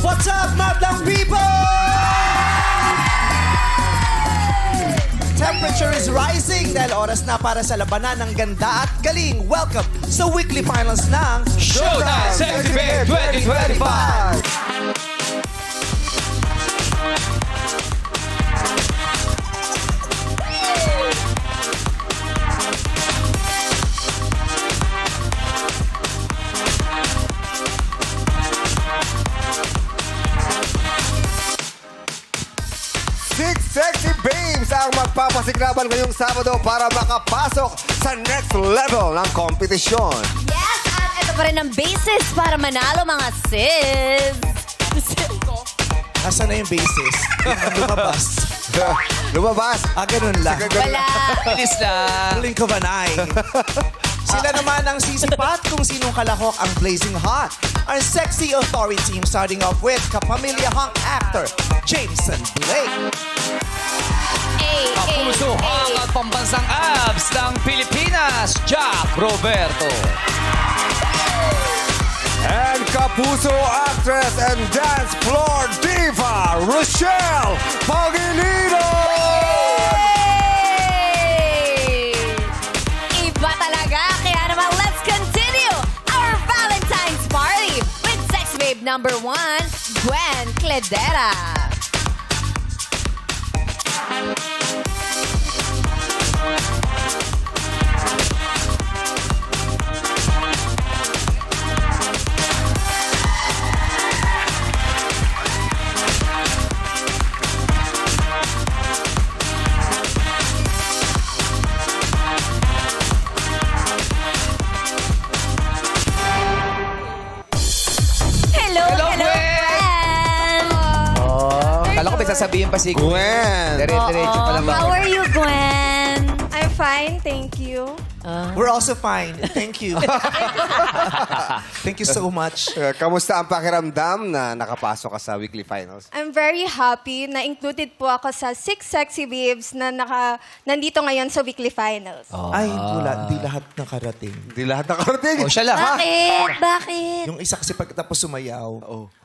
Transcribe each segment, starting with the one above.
What's up, madlang people? Temperature is rising dahil oras na para sa labanan ng ganda at galing. Welcome sa weekly finals ng Showtime Sexy Babe 2025! Six sexy babes ang magpapasiklaban ngayong Sabado para makapasok sa next level ng kompetisyon. Yes, at ito pa rin ang basis para manalo mga sis. Asa na yung basis? Lumabas. Lumabas. Ganun lang. Wala. Bilis lang. Huling ko banay. Sila naman ang sisipat kung sinong kalahok ang blazing hot. Our sexy authority team starting off with kapamilya hunk actor, Jameson Blake. Kapuso hang at pambansang abs ng Pilipinas, Jack Roberto. And Kapuso actress and dance floor diva, Rochelle Pagilido! Iba talaga. Kaya naman, let's continue our Valentine's party with Sex Babe number 1, Gwen Cledera. Hello, Hello, hello, Gwen! Gwen! Kala ko may sasabihin pa si Gwen! Dire-diretso pa lang ba? How are you, Gwen? I'm fine, thank you. We're also fine. Thank you. Thank you so much. Kamusta ang pakiramdam na nakapasok ka sa weekly finals? I'm very happy na included po ako sa 6 sexy babes na nandito ngayon sa weekly finals. Ay, hindi lahat nakarating. Hindi lahat nakarating. Oh, siya lang, ha? Bakit? Bakit? Yung isa kasi pagkatapos sumayaw,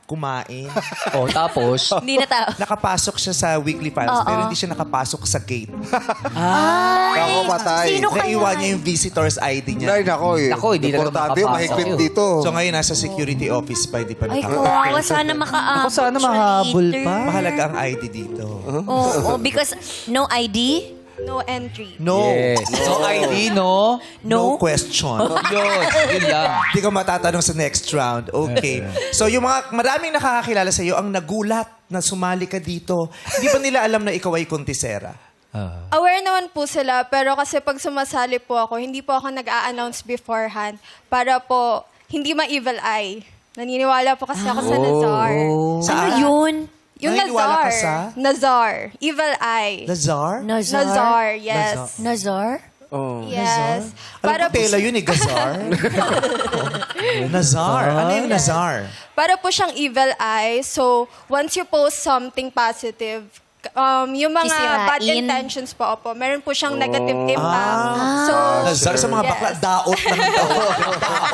kumain. Oh, tapos? Hindi na tao. Nakapasok siya sa weekly finals, pero hindi siya nakapasok sa gate. Ako patay. Sino kaya? Naiwan niya yung visitor's ID niya. Ay, nako eh. Nako, hindi na Importante, makapasok mahigpit yun. dito. So ngayon, nasa security office pa, hindi pa Ay, nakapasok. kawawa. Sana makaabot. Ako sana mahabol pa. Mahalaga ang ID dito. Oh, because no ID, No entry. No. Yes. No ID, no? No question. Yun lang. Hindi ka matatanong sa next round. Okay. So yung mga maraming nakakakilala sa iyo ang nagulat na sumali ka dito. Hindi ba nila alam na ikaw ay kontisera? Aware naman po sila, pero kasi pag sumasali po ako, hindi po ako nag-a-announce beforehand para po hindi ma-evil eye. Naniniwala po kasi ako sa Nazar. ano yun? Yung Naniniwala ka Nazar. sa? Nazar. Evil eye. Lazar? Nazar, yes. Nazar? Yes. Alam ko po tela yun eh, Gazar. Nazar. Ano yung Nazar? para po siyang evil eye. So, once you post something positive, yung mga Sisirain. bad intentions po, meron po siyang negative impact. So, Nazar sa mga yes. bakla, daot ng daot.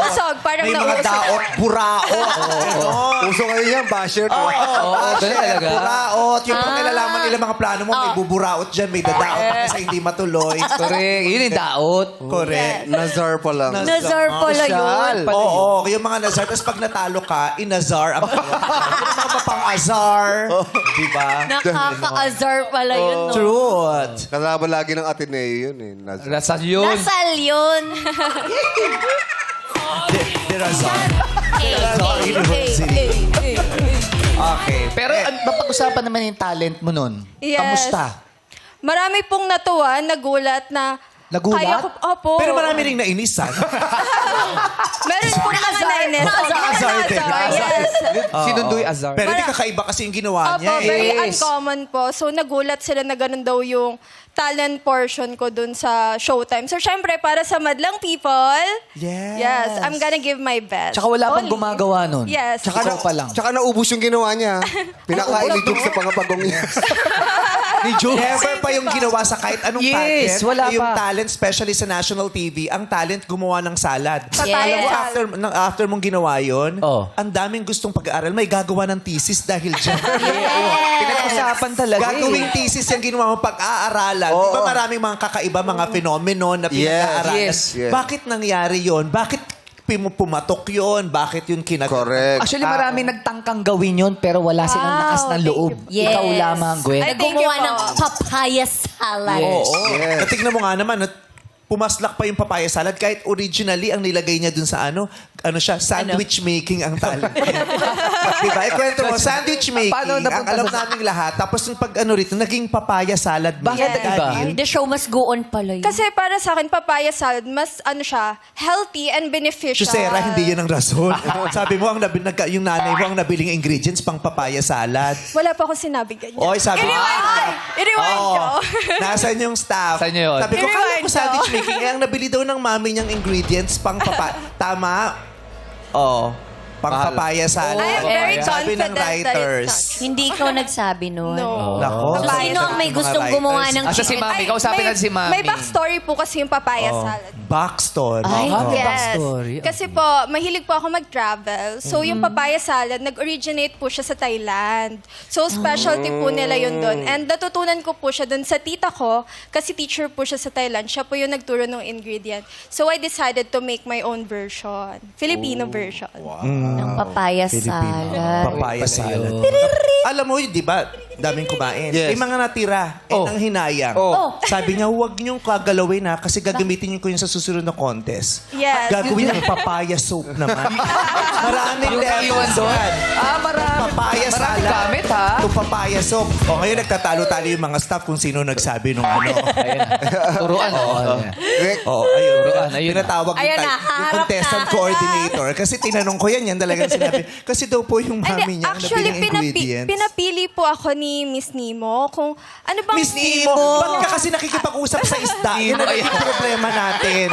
usog, parang May mga nausog. daot, buraot. Ganon. Puso kayo yan, basher. Oo, ganun talaga. Buraot. Yung pag nilalaman nila mga plano mo, may buburaot dyan, may dadaot ka kasi hindi matuloy. Correct. Yun yung daot. Correct. Nazar pa lang. Nazar pala yun. Oo, yung mga nazar. Tapos pag natalo ka, inazar ang yung mga mapang-azar. Diba? Nakaka-azar pala yun, no? Truth. Kasama lagi ng Ateneo yun eh. Nazar. Rasal yun. Nasal yun. Dirazar. Eh, University. Okay. Pero mapag-usapan naman yung talent mo nun. Yes. Kamusta? Marami pong natuwa, nagulat na... Nagulat? Kaya ko, opo. Pero marami ring nainisan. Meron po mga nainis. Nakazar din. Yes. Sinundoy Azar. Pero di kakaiba kasi yung ginawa Opo, niya eh. very uncommon po. So, nagulat sila na ganun daw yung talent portion ko dun sa Showtime. So, syempre, para sa madlang people, Yes. I'm gonna give my best. Tsaka wala pang Only. gumagawa nun. Yes. Ikaw pa lang. Tsaka naubos yung ginawa niya. Pinakain ni Jug sa pangapagong niya. Ni Jules. Never pa yung ginawa sa kahit anong Yes, pageant. wala Yung pa. talent, especially sa national TV, ang talent gumawa ng salad. Yes. Alam mo, after mong ginawa yun, Oh. ang daming gustong pag-aaral. May gagawa ng thesis dahil dyan. Pinag-usapan talaga Gagawing thesis yung ginawa mo pag-aaralan. Di ba maraming mga kakaiba, mga phenomenon na pinag-aaralan? Yes. Yes. Bakit nangyari yon? Bakit pumatok yon? Bakit yun Correct. Actually, maraming nagtangkang gawin yun, pero wala silang Wow, lakas ng thank loob. you. Ikaw Yes. lamang, Gwen. Ay, thank you Gumawa po. ng papaya salad. Yes. Oo. Yes. Natignan mo nga naman, pumaslak pa yung papaya salad kahit originally ang nilagay niya dun sa ano siya, sandwich making ang talent. diba? Ikwento mo, sandwich making, Paano ang napunta alam sa- naming lahat. Tapos yung pag rito, naging papaya salad. Bakit Yes. iba? Ay, the show must go on pala yun. Kasi para sa akin, papaya salad, mas siya, healthy and beneficial. Jusera, hindi yun ang rason. Sabi mo, yung nanay mo ang nabiling ingredients pang papaya salad. Wala pa akong sinabi ganyan. Oy, sabi mo. I-rewind Oo. ko. Nasaan yung staff? Saan yun? Sabi ko, kala I-rewind ko ko. sandwich making. Eh, ang nabili daw ng mami niyang ingredients pang papaya. Tama? Oo. Pang papaya salad. I am very Sabi ng confident that it's writers. Hindi ikaw nagsabi nun. No. Nako. Sino ang may gustong gumawa ng Asa si Mami? Kausapin natin si Mami. May backstory po kasi yung papaya salad. Backstory. Ay, may Yes. backstory. Kasi po, mahilig po ako mag-travel. So, yung papaya salad, nag-originate po siya sa Thailand. So, specialty po nila yun doon. And natutunan ko po siya doon sa tita ko, kasi teacher po siya sa Thailand. Siya po yung nagturo ng ingredient. So, I decided to make my own version. Filipino version. ng papaya salad. Papaya salad. Alam mo, di ba, daming kumain. Yes. May mga natira. Oh. Ang hinayang. Oh. Sabi niya, huwag niyong kagalawin ha, kasi gagamitin niyo ko yun sa susunod na contest. Yes. Gagawin ng papaya soap naman. Maraming Yung iwan levels doon? yan. Marami. Papaya Marami salad. gamit, ha? Itong papaya soap. O ngayon, nagtatalo-talo yung mga staff kung sino nagsabi nung ano. Ayan. Turuan. Oo, ayun. Ayun. Pinatawag Ayan yung, na, yung harap contestant na. coordinator. Kasi tinanong ko yan talagang sinabi. Kasi daw po yung mami niya ang Actually, nabiling ingredients. pinapili po ako ni Miss Nemo kung ano bang... Miss Nemo, ba't ka kasi nakikipag-usap sa isda? Yun ang naging problema natin.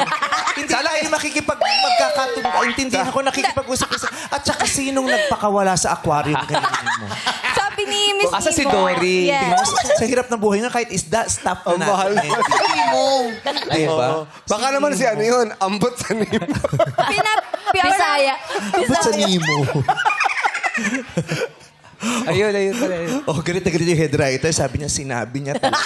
Hindi tayo magkakaintindihan ako nakikipag-usap sa at saka sinong nagpakawala sa aquarium kanina mo? Sabi ni Miss Asa Nemo. si Dory? Yes. Sa hirap ng buhay nga, kahit isda, stop na Ang mahal. natin. Diba? Baka naman si ano yun, ambot sa nimo. Bisaya. Ba't sa Nemo? Ayun. Oh, ganit na ganit yung head writer. Sabi niya, sinabi niya talaga.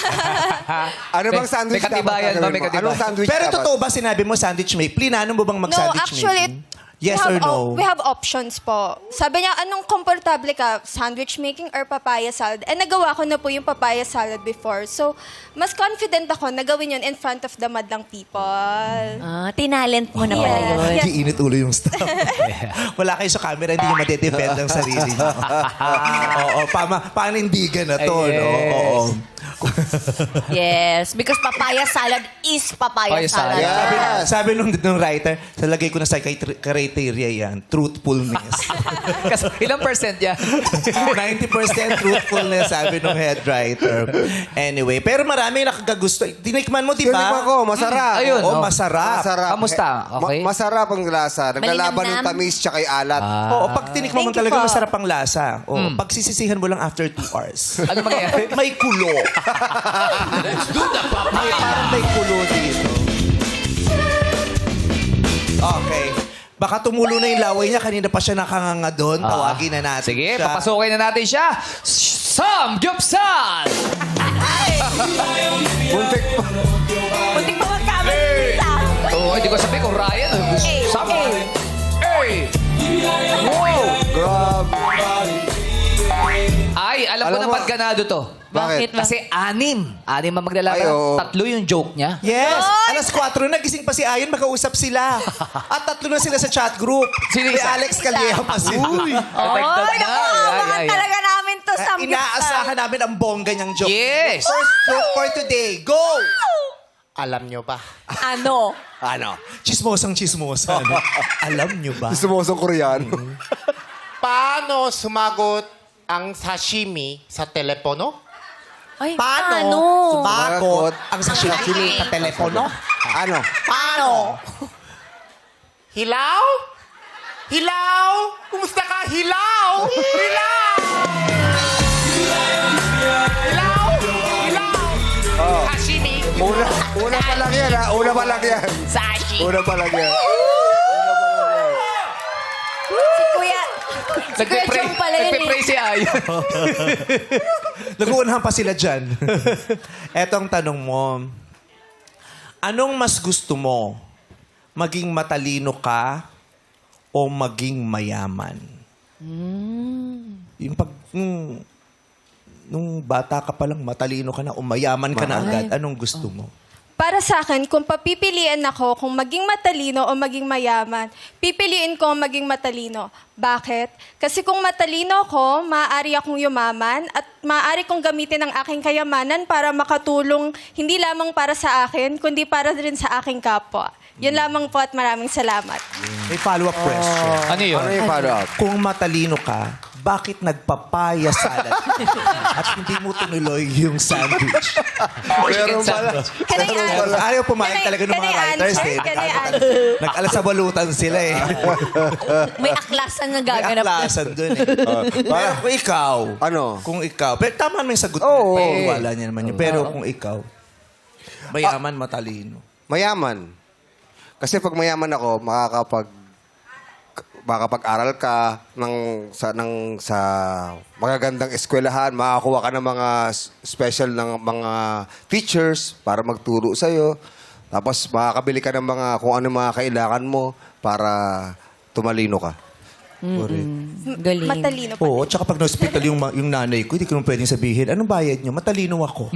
Ano bang sandwich May katibayan dapat ba? gagawin May mo? katibayan. Anong sandwich Pero dapat? totoo ba sinabi mo sandwich make? Plinano mo bang No, mag-sandwich actually, making? Yes or no? We have options po. Sabi niya, anong komportable ka? Sandwich making or papaya salad? And nagawa ko na po yung papaya salad before. So, mas confident ako na gawin yun in front of the madlang people. Tinalent mo na pala Yes. yun. Yes. Iinit ulo yung staff. Wala kayo sa camera, hindi nyo madedefend ang sarili nyo. Oo, panindigan na to, Yes. no? Oo. Yes, because papaya salad is papaya Papaya salad. salad. Sabi nung writer, salagay ko na sa criteria yan, truthfulness. Kasi ilang percent yan? 90% truthfulness, sabi nung head writer. Anyway, pero marami nakagagusto. Tinikman mo, di Tinikman ba? ko, masarap. Ayun, Oo, oh. masarap. Masarap. Kamusta? Okay? Masarap ang lasa. Naglalaban ng Malinamnam. tamis tsaka yung alat. Oo, pag tinikman mo Thank you talaga, po. masarap ang lasa. Oo, pag sisisihan mo lang after 2 hours. Ano mangyayari? May kulo. Parang may kulo dito. Okay. Baka tumulo na yung laway niya. Kanina pa siya nakanganga doon. Tawagin na natin Sige, siya. papasukin na natin siya. Sam Gyupsal! Muntik pa. Muntik pa magkamali sa Oh, hindi ko sabi kung Ryan o Sam. Hey! Wow! Grabe. Ay, alam ko Alam na mo- ba't ganado to. Bakit? Kasi 6 ang maglalaban. Ay, oo. 3 yung joke niya. Yes! Alas 4 na, gising pa si Ayon, magkausap sila. At 3 na sila sa chat group. Sino May isa? Alex Calleja pa sila. Natagtag na. Abangan talaga namin to sa Inaasahan namin ang bongga niyang joke. Yes! First joke for today, go! Alam niyo ba? Ano? Ano? Chismosang chismosa. Ano? Alam niyo ba? Sumosong Koreano. Paano sumagot ang sashimi sa telepono? Ay, Paano sumagot Sumagot ang sashimi sa telepono? Ano? Paano? Hilaw? Hilaw? Kumusta ka? Hilaw? Hilaw! Hilaw? Hilaw? Una pa lang yan, ha? Una pa lang yan. Sashi. Una pa lang yan. Si Kuya. Si Kuya Jong pala yun Nagpe-pray eh. si Ayon. Nag-uunahan pa sila dyan. Etong tanong mo. Anong mas gusto mo? Maging matalino ka o maging mayaman? Yung pag... nung bata ka pa lang, matalino ka na o mayaman ka na agad, anong gusto mo? Para sa akin, kung papipilian ako kung maging matalino o maging mayaman, pipiliin ko ang maging matalino. Bakit? Kasi kung matalino ako, maaari akong yumaman at maaari kong gamitin ang aking kayamanan para makatulong hindi lamang para sa akin, kundi para rin sa aking kapwa. Yan lamang po at maraming salamat. May follow-up question. Ano yun? Ano yung follow-up? Kung matalino ka, bakit nagpapaya salad at hindi mo tinuloy yung sandwich? Meron pala. Can I answer? Ayaw pumayag talaga ng mga writers eh. Can I answer? Nag-alasabalutan sila eh. May aklasan na May gaganap. aklasan dun eh. Pero kung ikaw, Ano? kung ikaw, pero tama naman yung sagot mo. Oo. Pagwala niya naman yun. Pero kung ikaw, mayaman, matalino. Mayaman. Kasi pag mayaman ako, makakapag-aral ka sa magagandang eskwelahan, makakuha ka ng mga special ng mga teachers para magturo sa'yo. Tapos makakabili ka ng mga kung ano mga kailangan mo para tumalino ka. Galing. Matalino pa. Oo, tsaka pag na-hospital yung nanay ko, hindi ko naman pwedeng sabihin, anong bayad niyo? Matalino ako.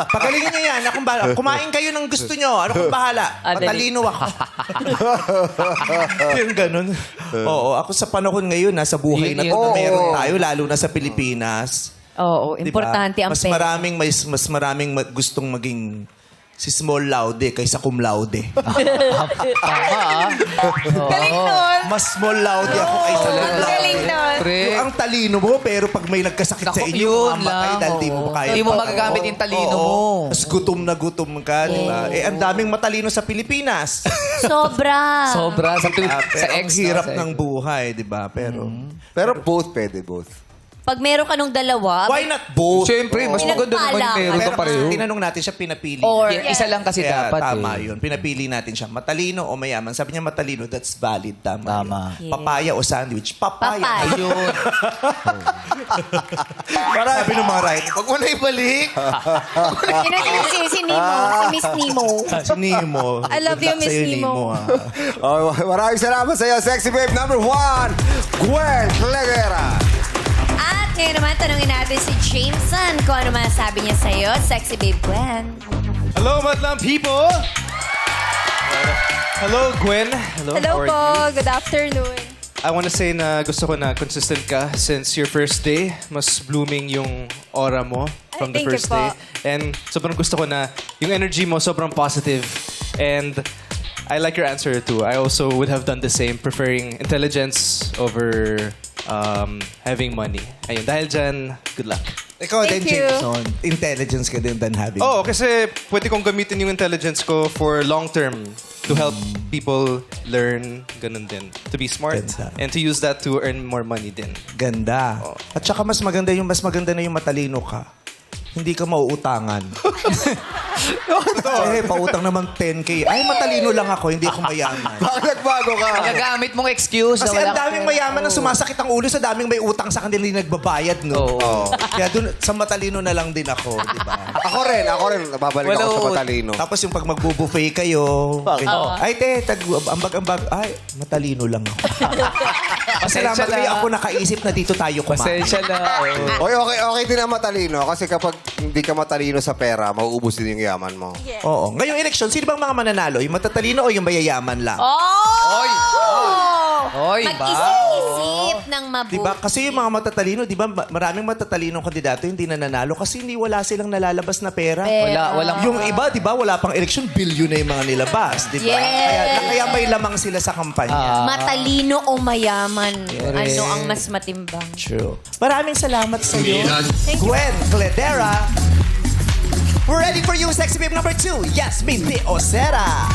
Pagalingin niyo yan. Akong bahala. Kumain kayo ng gusto niyo. Ano kong bahala? Matalino ako. yung ganun. Oo, ako sa panahon ngayon, nasa buhay na Yun, to na oo. meron tayo, lalo na sa Pilipinas. Oo, Di ba? importante ang mas pera. maraming gustong maging si small laude kaysa cum laude. Tama, Galing nun. Mas small laude ako kaysa cum laude. Galing nun. Yung ang talino mo, pero pag may nagkasakit sa Naku, inyo, yun mamatay lang, dahil di mo oo. kaya. Di mo magagamit yung talino mo. Tapos gutom na gutom ka, di ba? Eh, ang daming matalino sa Pilipinas. Sobra. Sobra. Sa Pero ang ex. hirap ng buhay, di ba? Pero, Pero both pwede, both. Pag meron ka nung dalawa, why not both? Siyempre, mas maganda naman yung meron Pero ka pareho. tinanong natin siya, pinapili. Or- Yan, isa lang kasi Kaya dapat tama eh. yun. Pinapili natin siya. Matalino o mayaman. Sabi niya matalino, that's valid. Tama. Tama. Yun. Papaya o sandwich? Papaya. Papaya. Ayun. Sabi ng mga right. Huwag mo na ibalik. yun ang si Nemo. Si Miss Nemo. Si Nemo. I love you, Good luck Miss sa'yo, Nemo. Oh, maraming salamat sa iyo, Sexy Babe number 1, Gwen Clegera. At ngayon naman, tanungin natin si Jameson kung ano masasabi niya sa'yo. Sexy Babe Gwen. Hello, Madlang people! Hello, Gwen. Hello, Hello how are po. you? Good afternoon. I want to say na gusto ko na consistent ka since your first day. Mas blooming yung aura mo from the thank you first po. day. And sobrang gusto ko na yung energy mo sobrang positive. And I like your answer too. I also would have done the same, preferring intelligence over having money. Ayun, dahil dyan, good luck. Ikaw din, Thank you. Jameson. Intelligence ka din than having. Oo, kasi pwede kong gamitin yung intelligence ko for long term to help people learn, ganun din. To be smart. Ganda. And to use that to earn more money din. Ganda. At saka mas maganda na yung matalino ka. Hindi ka mauutangan. Kasi pautang naman 10K. Ay, matalino lang ako, hindi ako mayaman. Bakit nagbago ka? Magagamit mong excuse Kasi na wala ang daming mayaman na sumasakit ang ulo sa daming may utang sa kanila hindi nagbabayad, no? Oo. Kaya dun, sa matalino na lang din ako, di ba? Ako rin. Babalik ako sa matalino. Tapos yung pag magbubuffet kayo, ay te, ambag-ambag, ay, matalino lang ako. Salamat kayo ako nakaisip na dito tayo kumain. Pasensya na. oo. Oy, okay din ang matalino. Kasi kapag hindi ka matalino sa pera, mauubos din yung yaman mo. Oo. Ngayong eleksyon, sino bang mga mananalo? Yung matatalino o yung mayayaman lang? Oh! Oy, Mag-isip-isip ng mabuti. Diba? Kasi yung mga matatalino, di ba, maraming matatalinong kandidato hindi nananalo kasi hindi wala silang nalalabas na pera. Walang Yung iba, di ba, wala pang eleksyon, bilyon na yung mga nilabas, di ba? Yes. Kaya may lamang sila sa kampanya. Matalino o mayaman? Ano ang mas matimbang? True. Maraming salamat sa iyo. Gwen Cledera. We're ready for you, Sexy Babe number 2, Yasmin De Osera.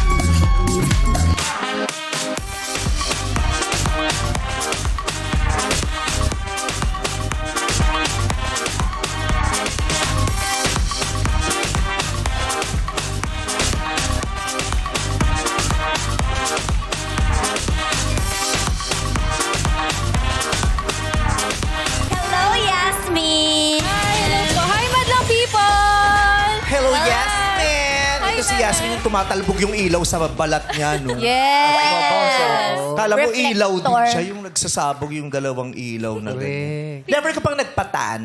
Yasmin yung tumatalbog yung ilaw sa balat niya, no? Yes. Kala mo ilaw din Reflector. siya, yung nagsasabog yung dalawang ilaw na ganyan. Correct. Never ka pang nagpatan?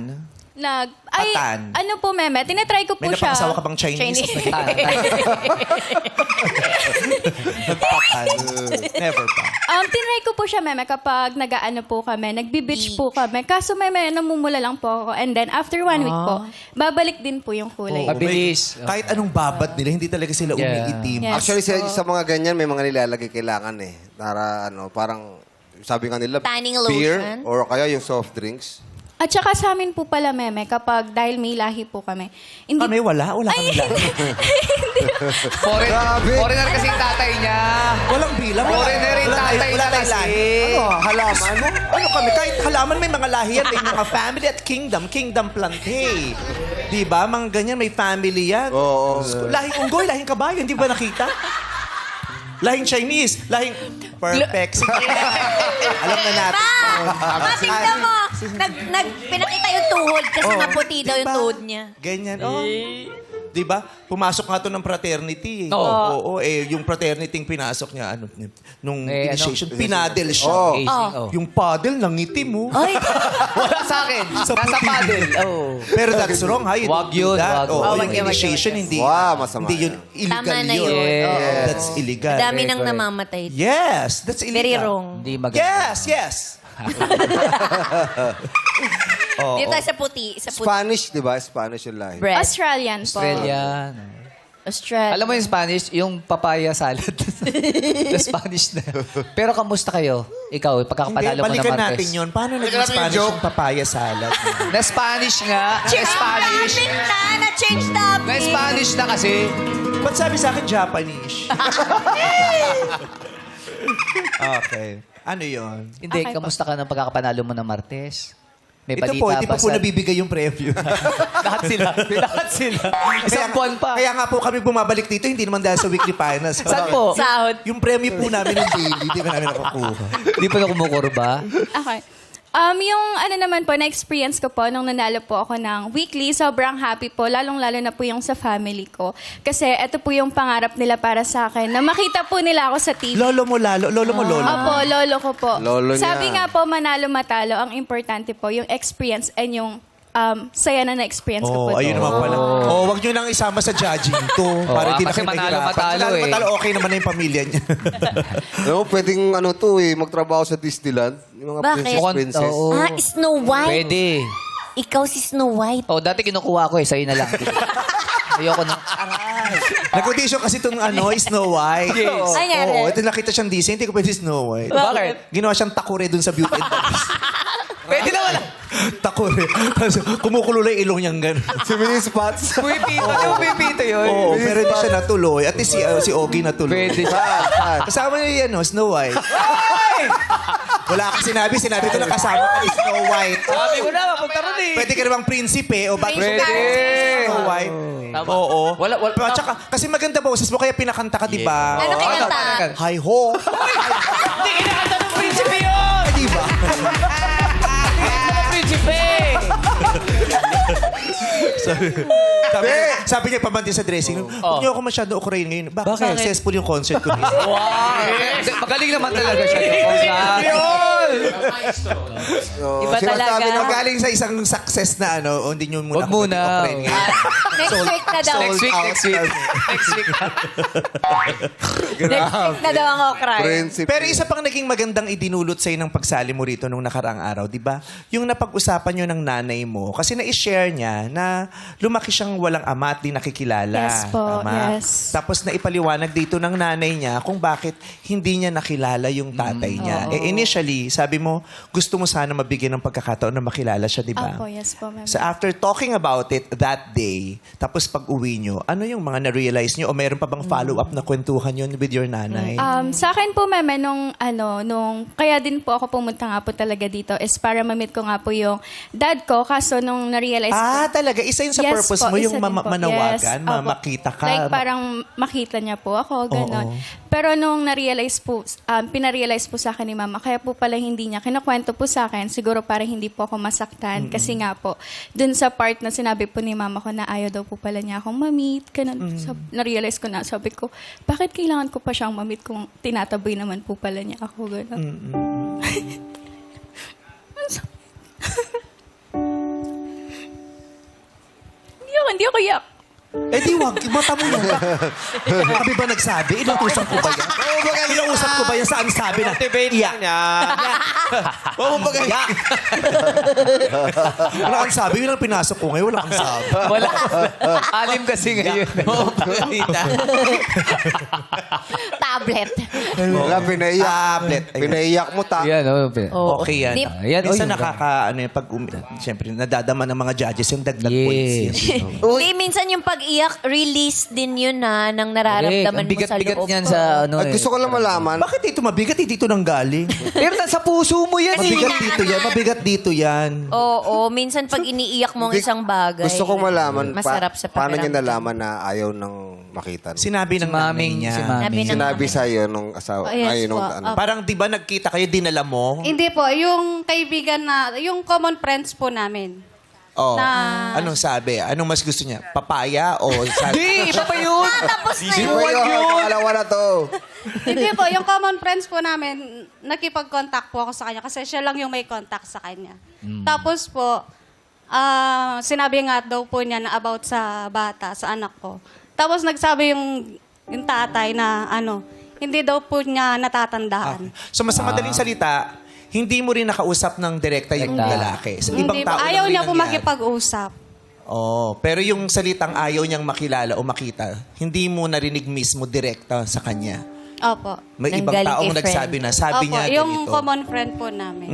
Patan. Ano po, Meme? Tinatry ko po May siya. napangasawa ka bang Chinese? Nagpatan. Never pa. Tinry ko po siya, Meme, kapag nag-ano po kami, nagbi-beach po kami. Kaso, Meme, namumula lang po ako. And then, after 1 week po, babalik din po yung kulay. Mabilis. Kahit anong babad nila, hindi talaga sila Yeah. umiitim. Yes. Actually, po. sa mga ganyan, may mga nilalagay kailangan eh. Para parang, sabi nga nila, Tanning beer lotion. or kaya yung soft drinks. At saka sa amin po pala, Meme, kapag dahil may lahi po kami. Hindi, Kami wala? Wala kami lahat. Foreigner kasi yung tatay niya. Walang bilang. Foreigner yung tatay wala na tayong kasi. lahi. Ano, halaman? Ano kami? Kahit halaman may mga lahi yan. May mga family at kingdom. Kingdom plantain. Di ba? Mga ganyan, may family yan. Oo. Lahing unggoy, lahing kabayo. Hindi ba nakita? Lahing Chinese, lahing perfect. Sige. Alam na natin. Tingnan mo. Pinakita yung tuhod kasi Oo. maputi daw yung Diba? tuhod niya. Ganyan. Oh. Di ba? Pumasok nga to ng fraternity. Eh. Oo. Oo. Yung fraternity pinasok niya, nung Eh, initiation, pinadel siya. Oo. Oh. Yung paddle, nangitim mo. Ay, Wala sa akin. Sa Nasa puti. paddle. Oh. Pero that's wrong, ha? You Wag don't do yun, that. wag. Oo, Oh, yung wag yun, wag initiation, yun. hindi. Wow, masama Hindi yun. yan. Illegal Tama na yun. yun. Yes. That's illegal. dami nang correct. namamatay. Yes, that's illegal. Very wrong. Hindi maganda. Yes, yes. Oo. Dito tayo sa puti. Sa puti. Spanish, di ba? Spanish yung lahi. Bread. Australian po. Australian. Australia. Alam mo yung Spanish? Yung papaya salad. na Spanish na. Pero kamusta kayo? Ikaw, Hindi, pagkakapanalo mo na balikan Marquez. natin yun. Paano naging natin yung Spanish joke. yung papaya salad? Na Spanish nga. Na Spanish. Na-change topic. Na Spanish na kasi. Ba't sabi sa akin Japanese? Okay. Ano yun? Hindi, Okay po. kamusta ka ng pagkakapanalo mo ng Martes? May Ito balita po, hindi pa ba po sa- nabibigay yung preview. Lahat sila. Lahat sila. Isang buwan pa. Kaya nga po kami bumabalik dito, hindi naman dahil sa weekly finals. Saan po? Sahod. Yung premyo po namin ng daily, hindi pa namin nakukuha. Di pa na kumukurba? Okay. Yung ano naman po, na-experience ko po nung nanalo po ako ng weekly, sobrang happy po, lalong-lalo na po yung sa family ko. Kasi ito po yung pangarap nila para sa akin, na makita po nila ako sa TV. Lolo mo lolo mo. Opo, lolo ko po. Lolo niya. Sabi nga po, manalo matalo, ang importante po, yung experience and yung saya na na-experience ko po. Ayun naman pala. Wag nyo nang isama sa judging to. Para hindi na kasi kayo manalo, mahirapan. matalo eh. Matalo, okay naman na yung pamilya niya. Alam mo, pwedeng magtrabaho sa Disneyland. Yung mga Bakit? princess. Oo. Snow White. Pwede. Ikaw si Snow White. Oh, dati kinukuha ko sa'yo na lang. Ayoko na. Nag-audition kasi itong Snow White. Yes. Ay, nga Oo, rin. ito nakita siyang Disney, hindi ko pwede Snow White. Bakit? Ginawa siyang takure dun sa Beauty and the Beast. Pwede naman. Takure. Tapos kumukulo lang yung ilong niyang gano'n. Si Mini Spots. Pipito. Yung pipito yun. Oo, pero hindi siya natuloy. At least si Ogie natuloy. Pwede siya. Kasama niyo yan, Snow White. Wala ka sinabi ko na kasama ka ni Snow White. Sabi ko na, mapunta ron eh. Pwede ka namang prinsipe o ba't Pwede. Snow White? Oo. Wala. At saka, kasi maganda boses mo, kaya pinakanta ka, di ba? Ano kinanta? Hi ho. Hindi kinakanta ng prinsipe yun! Di ba? Prinsipe! Sabi niya pamandi sa dressing room, huwag niyo ako masyado ukurin ngayon. Bakit? Successful yung concert ko. Wow! Magaling naman talaga siya. Iba talaga. Magaling sa isang success na hindi niyo muna Huwag muna. ukurin ngayon. Next week na daw. Next week. Next week. Next week na daw ang okra. Prinsip. Pero isa pang naging magandang idinulot sa'yo ng pagsali mo rito nung nakaraang araw, di ba? Yung napag-usapan nyo ng nanay mo, kasi na-share niya na lumaki siyang walang ama at di nakikilala. Yes po, Tama? yes. Tapos naipaliwanag dito ng nanay niya kung bakit hindi niya nakilala yung tatay niya. Initially, sabi mo, gusto mo sana mabigyan ng pagkakataon na makilala siya, di ba? Opo, yes po, ma'am. So after talking about it that day, tapos pag-uwi nyo, ano yung mga na-realize nyo o mayroon pa bang follow-up na kwentuhan yun with your nanay? Sa akin po, Meme, nung kaya din po ako pumunta nga po talaga dito is para ma-meet ko nga po yung dad ko. Kaso nung na-realize ko, Talaga. Isa yun sa Yes purpose po, mo, yung isa din po. manawagan, Yes, opo. makita ka. Like parang makita niya po ako, gano'n. Oo. Pero nung na-realize po, pinarealize po sa akin ni Mama, kaya po pala hindi niya kinakwento po sa akin, siguro para hindi po ako masaktan. Kasi nga po, dun sa part na sinabi po ni Mama ko na ayaw daw po pala niya akong mamit, ganun. Na-realize ko na, sabi ko, bakit kailangan ko pa siyang mamit kung tinataboy naman po pala niya ako, gano'n. Hindi ako yak. Eh di wag, mata mo yan. Kami ba nagsabi? Inutusan ko ba yan? Inausap ko ba yan? Saan sabi na? Motivate Iyak. niya. Oo, magayak. Wala kang sabi. Yun ang pinasok ko ngayon. Wala kang sabi. Wala. Alim kasi ngayon. Tablet. Wala, pinaiyak. Tablet. Ayun. Pinaiyak mo, Yan, Okay yan. Di- Yan, Minsan oy, pag siyempre, nadadama ng mga judges yung dagdag Yes. points. Yan. Hindi, minsan yung pag-iyak, release din yun na ng nararamdaman Ang mo sa bigat-bigat loob. niyan sa ano Ay, gusto ko lang malaman. Bakit dito mabigat? Hindi dito nang galing. Pero nasa puso mo yan Mabigat dito yan. Mabigat dito yan. Oo, minsan pag iniiyak mo ang Hindi- isang bagay. Gusto kong malaman, Masarap sa paano niya pakiramdam. nalaman na ayaw nang makita? Sinabi ng nanay niya. si Mami. Sabi ng Sinabi nanay. sa'yo nung asawa. Oh, yes ay, nung, po. ano. Parang di ba nagkita kayo, dinala mo? Hindi po, yung kaibigan na, yung common friends po namin. Oh. Na- Anong sabi? Anong mas gusto niya? Papaya o sabi? Di, iba pa yun. Tapos na Sino yun. yun? Pangalawa na to. Hindi po, yung common friends po namin, nakipag-contact po ako sa kanya kasi siya lang yung may contact sa kanya. Tapos po, sinabi nga daw po niya na about sa bata, sa anak ko. Tapos nagsabi yung tatay na hindi daw po niya natatandaan. So mas sa madaling salita, hindi mo rin nakausap ng direkta yung Direkta. lalaki. Sa ibang Hindi po, tao lang ayaw rin niya po nangyari. makipag-usap. Oh, pero yung salitang ayaw niyang makilala o makita, hindi mo narinig mismo direkta sa kanya. Opo. May ibang Nanggaling taong kay friend. nagsabi na, sabi Opo, niya yung ganito. common friend po namin.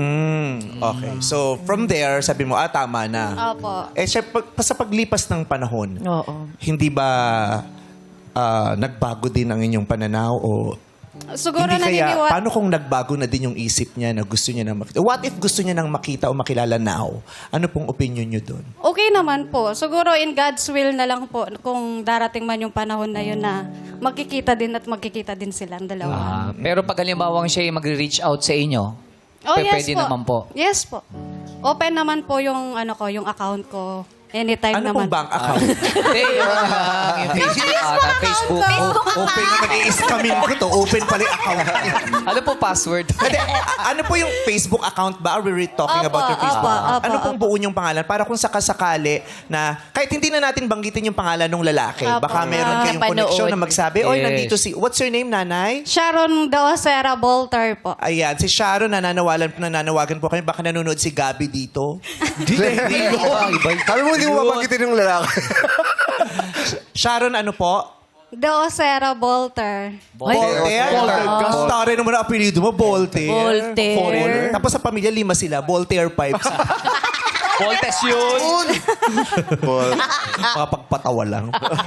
Okay. So, from there, sabi mo, tama na. Opo. Eh, siya, sa paglipas ng panahon, Oo. hindi ba nagbago din ang inyong pananaw o Siguro hindi kaya, naniniwala. paano kung nagbago na din yung isip niya na gusto niya nang makita? What if gusto niya nang makita o makilala now? Ano pong opinion niyo doon? Okay naman po. Siguro in God's will na lang po kung darating man yung panahon na yun na magkikita din silang dalawa. Pero pag halimbawang siya yung mag-reach out sa inyo, pwede naman po. Yes po. Open naman po yung yung account ko. Anytime Ano naman. pong bank account? Hindi, yung Facebook. Open na nag-i-scamin ko to. Open pala yung account. Ano po password? Hindi, ano po yung Facebook account ba? Are we talking Opo, about your Facebook opo, account? opo, Ano pong opo. buo niyong pangalan? Para kung sakasakali na, kahit hindi na natin banggitin yung pangalan ng lalaki, Opo. baka meron kayong Napanood. connection na magsabi, oy, Yes. nandito si, what's your name, nanay? Sharon Daosera Bolter po. Ayan, si Sharon, nananawagan po kami. Baka nanonood si Gabi dito. Sabi mo, hindi mo babanggitin yung lalaki. Sharon, ano po? Daosera Bolter. Voltaire. Gastare naman ang apelido mo, Voltaire. Voltaire. Foreigner. Tapos sa pamilya, 5 sila. Voltaire pipes. Voltes yun. Mga pagpatawa lang.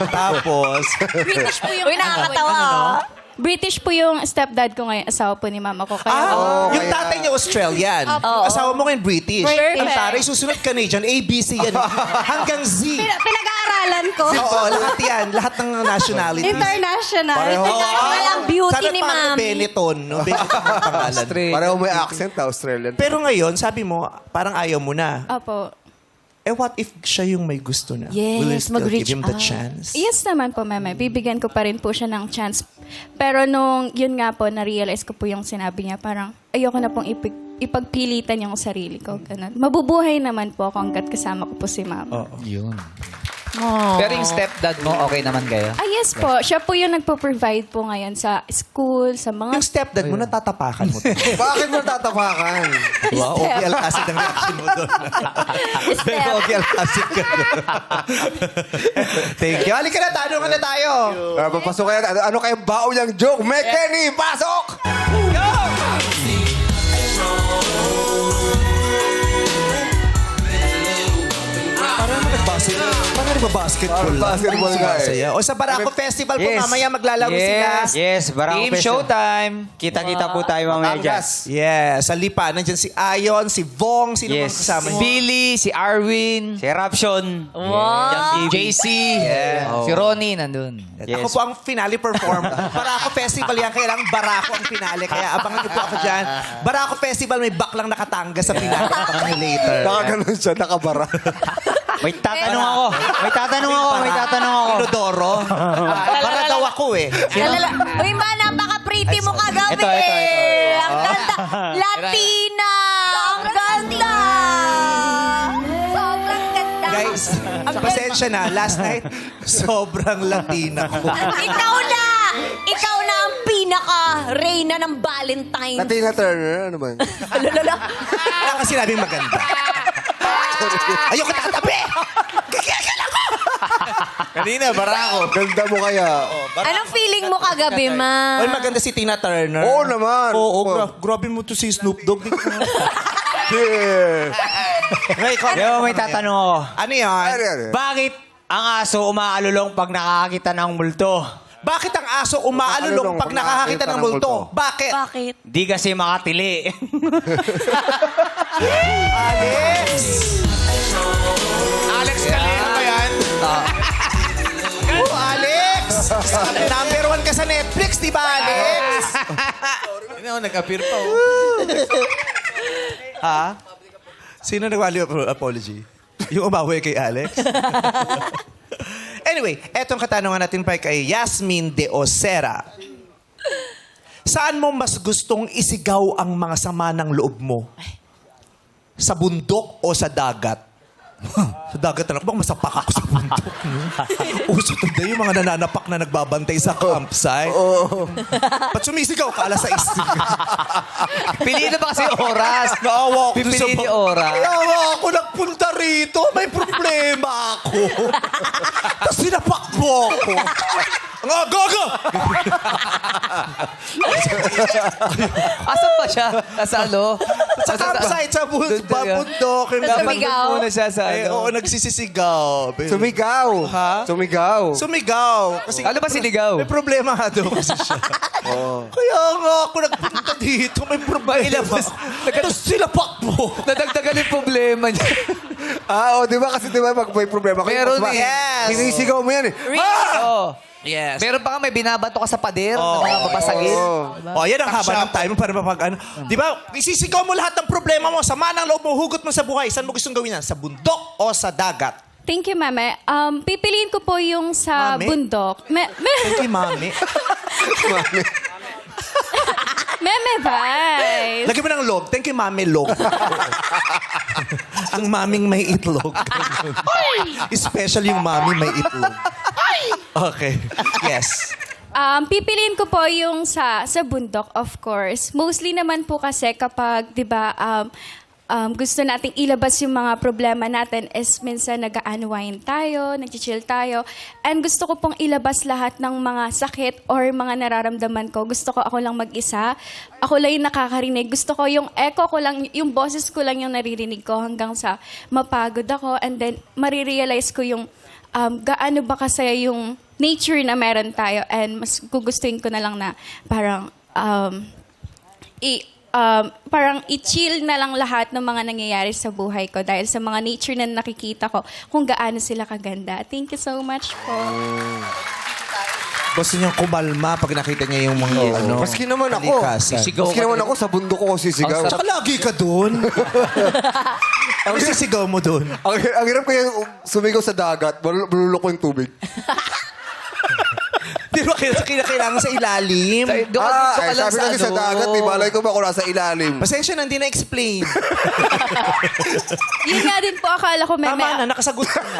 Tapos, British po yung nakakatawa. British po yung stepdad ko ngayon, asawa po ni Mama ko. Kaya yung tatay niya Australian. Yung asawa mo ngayon British. Perfect. Ang taray, susunod Canadian, ABC yan. Hanggang Z. Pinag-aaralan ko. Oo, lahat yan. Lahat ng nationalities. International. International ang beauty Sana ni parang Mami. Benetton, no? Benetton ang pangalan. Pareho may accent, Australian. Pero ngayon, sabi mo, parang ayaw mo na. Opo. Eh, what if siya yung may gusto na? Yes, Will you still mag-reach give him the out. chance? Yes naman po, Mama. Bibigyan ko pa rin po siya ng chance. Pero nung yun nga po, na-realize ko po yung sinabi niya, parang ayoko na pong ipagpilitan yung sarili ko. Ganun. Mabubuhay naman po ako hanggat kasama ko po si Mama. Yun. Pero yung stepdad mo, okay naman kayo? Ah, yes po. Siya po yung nagpo-provide po ngayon sa school, sa mga... Yung stepdad mo, natatapakan mo. Bakit mo tatapakan? Wow, okay, alkasid ang reaction mo doon. Okay, alkasid ka doon. Thank you. Halika na, tanungan na tayo. Papasok kayo. Ano kayo bao niyang joke? Kenny, pasok! Parang nagbasa. Parang Magbabasketball lang. Basketball nga eh. Sumasaya. O sa Barako Festival po, Yes. mamaya maglalaro sila. Yes, Barako Team Festival. Showtime. Kita-kita po tayo mamaya dyan. Batangas. Yes, sa Lipa. Nandiyan si Ayon, si Vong, sino bang Yes. kasama Si niyo? Billy, si Arwin, Si Raption. Wow. JC, Yeah. si Ronnie nandun. Ako po ang finale perform. Barako Festival yan, kailangan Barako ang finale. Kaya abangan niyo po ako dyan. Barako Festival, may baklang nakatangga sa finale. Abangan niyo later. Nakaganon siya, nakabara. May tatanong ako. May tatanong ako. Inodoro. Para daw ako eh. Uy, ma, napaka-pretty mo kagabi. Ito. Ang ganda. Latina. Ang ganda. Sobrang ganda. Guys, pasensya na. Last night, sobrang Latina ko. Ikaw na ang pinaka-reyna ng Valentine's. Latina Turner, ano ba? Alalala. Wala kasi sinabing maganda. Ayoko tatabi! Kikikil ako! Kanina, Barako. Ganda mo kaya. Anong feeling mo kagabi, ma? Oy, maganda si Tina Turner. Oo naman. Oo, grabe mo to si Snoop Dogg. Di ko na- Yeah. Yo, may tatanong ako. Ano yan? Ano? Bakit ang aso umaalulong pag nakakakita ng multo? Bakit ang aso umaalulong pag nakakakita ng multo? Bakit? Bakit? Di kasi makatili. Alex! Alex Calero ba yan? Oh, Alex! Number 1 ka sa Netflix, di ba, Alex? Nag-appear pa. Ha? Sino nagwali apology? Yung umawi kay Alex? Anyway, etong katanungan natin pa kay Yasmin de Osera. Saan mo mas gustong isigaw ang mga sama ng loob mo? Sa bundok o sa dagat? Sa dagat na bang masapak ako sa bundok? Uso today yung mga nananapak na nagbabantay sa campsite. Ba't sumisigaw ka alas 6? Piliin na ba kasi oras? Naawa ako. Pipiliin yung oras. Naawa ako nagpunta rito. May problema ako. Tapos sinapak mo ako. Ang agaga! Asan ba siya? Nasa ano? Sa campsite, sa Doon tayo. bundok. Sumigaw? Muna siya sa Eh, oo, nagsisisigaw. Sumigaw. Ha? Sumigaw. Sumigaw. Kasi Ano ba sinigaw? may problema nga daw kasi siya. Kaya nga ako nagpunta dito. May problema. Tapos sinapak mo. Nadagdagan yung problema niya. Di ba? Kasi di ba pag may problema kayo, Meron mas yes. Sinisigaw mo yan eh. Oo. Yes. Meron pa nga may binabato ka sa pader na mga babasagin. Oh, yan ang haba ng time para mapag ano. Di ba? Isisigaw mo lahat ng problema mo. Sama ng loob mo, hugot mo sa buhay. Saan mo gustong gawin yan? Sa bundok o sa dagat? Thank you, Meme. Pipiliin ko po yung sa Mame? bundok. Thank you, mami. Meme vibes. Lagyan mo ng log. Thank you, mami, log. Ang maming may itlog. Especially yung mami may itlog. Okay. Yes. Pipiliin ko po yung sa bundok, of course. Mostly naman po kasi kapag, di ba, gusto nating ilabas yung mga problema natin is minsan nag-unwind tayo, nag-chill tayo. And gusto ko pong ilabas lahat ng mga sakit or mga nararamdaman ko. Gusto ko ako lang mag-isa. Ako lang yung nakakarinig. Gusto ko yung echo ko lang, yung boses ko lang yung naririnig ko hanggang sa mapagod ako. And then, marirealize ko yung gaano ba kasaya yung nature na meron tayo. And mas gugustuhin ko na lang na parang parang i-chill na lang lahat ng mga nangyayari sa buhay ko dahil sa mga nature na nakikita ko kung gaano sila kaganda. Thank you so much po. Gusto niyang kumalma pag nakita niya yung mga ano. Maski naman ako. kalikasan. Maski naman ako, sa bundok ko sisigaw. Tsaka lagi ka doon. Ano sisigaw mo doon? Ang hirap kaya sumigaw sa dagat, malulok ko yung tubig. Di ba kailangan sa ilalim? Sabi kasi sa dagat, di balay ko ba kung nasa ilalim? Pasensya na, hindi na-explain. Yun nga din po akala ko, Meme. Tama na, nakasagot ka na.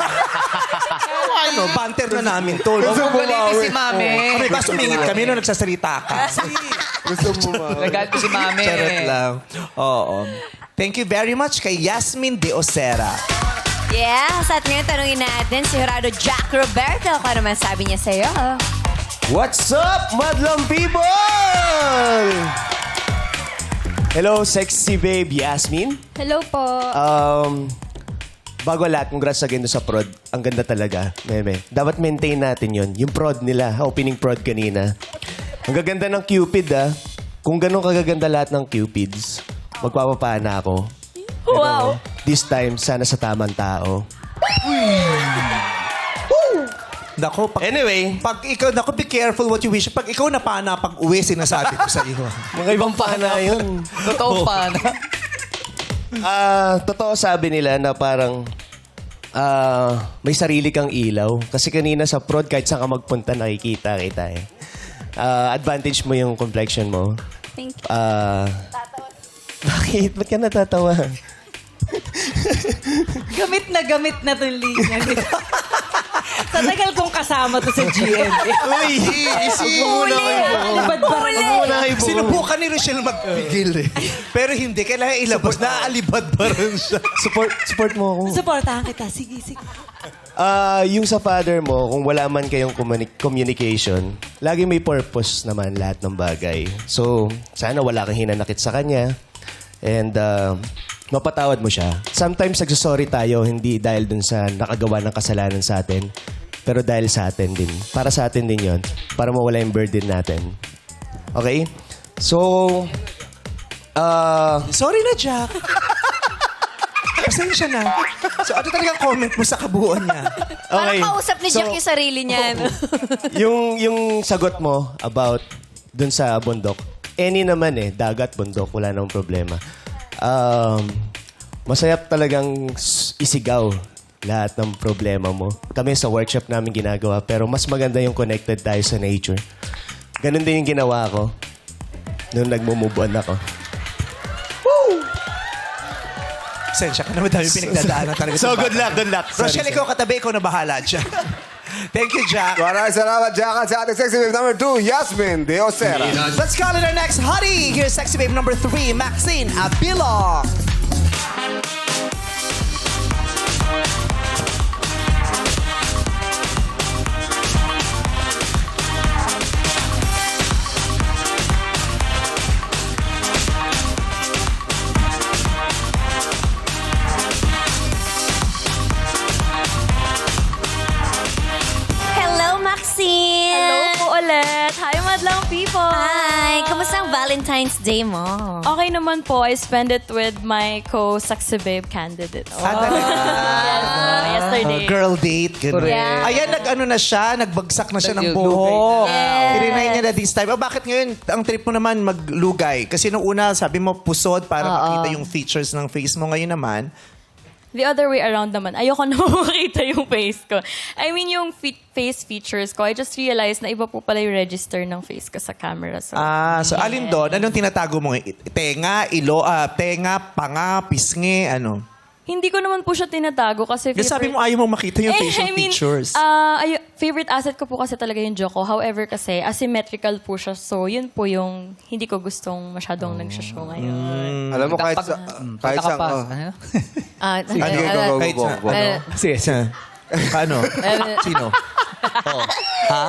Ano, banter na namin to. Huwag balitin si Mami. Kami ba sumingit kami nung nagsasalita ka? Gusto mo ba? Nagalit ko si Mami. Charot lang. Oo. Thank you very much kay Yasmin de Osera. Yes, at ngayon tanungin natin si Jurado Jack Roberto. Kung ano man sabi niya sa'yo. What's up, madlang people? Hello, sexy babe Yasmin. Hello po. bago lahat, congrats again doon sa prod. Ang ganda talaga, meme. Dapat maintain natin yon. Yung prod nila, opening prod kanina. Ang gaganda ng Cupid, ah. Kung ganun kagaganda lahat ng Cupids, magpapapana ako. Wow. This time, sana sa tamang tao. Nako, Anyway, pag ikaw, nako, be careful what you wish. Pag ikaw napana, pag uwi, sinasabi ko sa iyo. mga ibang pana yun. Totoo pa na. Totoo sabi nila na parang may sarili kang ilaw. Kasi kanina sa prod, kahit saan ka magpunta, nakikita kita eh. Advantage mo yung complexion mo. Thank you. Bakit? Ba't ka natatawa? Gamit na itong linya. Sa tagal kong kasama to sa GMA. Uy! Isip mo muna kayo. Sinubukan ni Rochelle magpigil eh. Pero hindi, kailangan ilabas. Naaalibad pa rin siya. Support mo ako. Supportahan kita. Sige, sige. Yung sa father mo, kung wala man kayong communication, lagi may purpose naman lahat ng bagay. So, sana wala kang hinanakit sa kanya. And mapatawad mo siya. Sometimes nagsasorry tayo, hindi dahil dun sa nakagawa ng kasalanan sa atin, pero dahil sa atin din. Para sa atin din yon, para mawala yung burden natin. Okay? So, Sorry na, Jack. Pasensya na. So, ano talagang comment mo sa kabuuan niya? okay. Parang kausap ni Jack yung sarili niya. no? yung sagot mo about dun sa bundok, any naman eh, dagat, bundok, wala namang problema. Masaya talagang isigaw lahat ng problema mo. Kami sa workshop namin ginagawa, pero mas maganda yung connected tayo sa nature. Ganun din yung ginawa ko nung nagmo-move on ako. Pasensya ka na, madami pinagdadaanan talaga. So, good luck. Rochelle, ikaw katabi, ikaw na bahala dyan. Thank you, Jack. Maraming salamat, Jack. At sa ating sexy babe number 2, Yasmin De Osera. Let's call it our next hottie. Here's sexy babe number 3, Maxine Abilong. Hello, Maxine! Hello po ulit. Hi, madlang people. Hi! Kamusta ang Valentine's Day mo? Okay naman po. I spend it with my co-sexy babe candidate. Yesterday. Girl date, gano'n. Yeah. Ayan, nag-ano na siya, nagbagsak na siya ng Naglugay. buhok. Yes. Tirinay niya na this time. Bakit ngayon, ang trip mo naman maglugay? Kasi nung una, sabi mo, pusod para makita yung features ng face mo. Ngayon naman, The other way around naman. Ayoko na makita yung face ko. I mean, yung face features ko, I just realized na iba po pala yung register ng face ko sa camera. So, so alin doon? Anong tinatago mo? Tenga, tenga, panga, pisngi, ano? hindi ko naman po siya tinatago kasi Kasi sabi mo ayaw mo makita yung facial features. Favorite asset ko po kasi talaga yung Joko. However kasi, asymmetrical po siya. So, yun po yung hindi ko gustong masyadong nagsashow ngayon. Alam mo, kahit sa... Kahit sa... Sige, paano? Sino?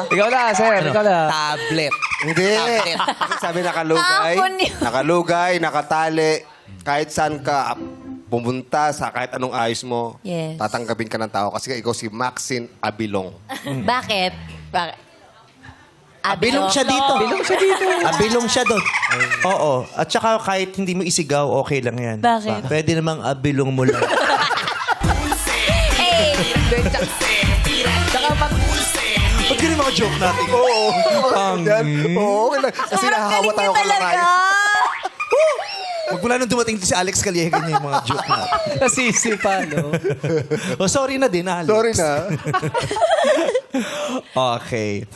Ikaw na, sir. Ikaw na. Tablet. Hindi. Kasi sabi nakalugay, nakalugay, nakatali. Kahit saan ka pumunta sa kahit anong ayos mo, Yes. tatanggapin ka ng tao. Kasi ikaw si Maxine Abilong. Bakit? Bakit? Abilong siya dito. Abilong siya doon. Oo. At saka kahit hindi mo isigaw, okay lang yan. Bakit? Pwede namang abilong mo lang. Eh, Ba't ganun yung mga joke natin? Oo. Oo. Kasi sobrang nahahawa galing tayo niya talaga. kalakay. Magmula nung dumating si Alex Calleja, ganyan yung mga joke natin. Nasisi pa, no? Sorry na din, Alex. Sorry na. Okay.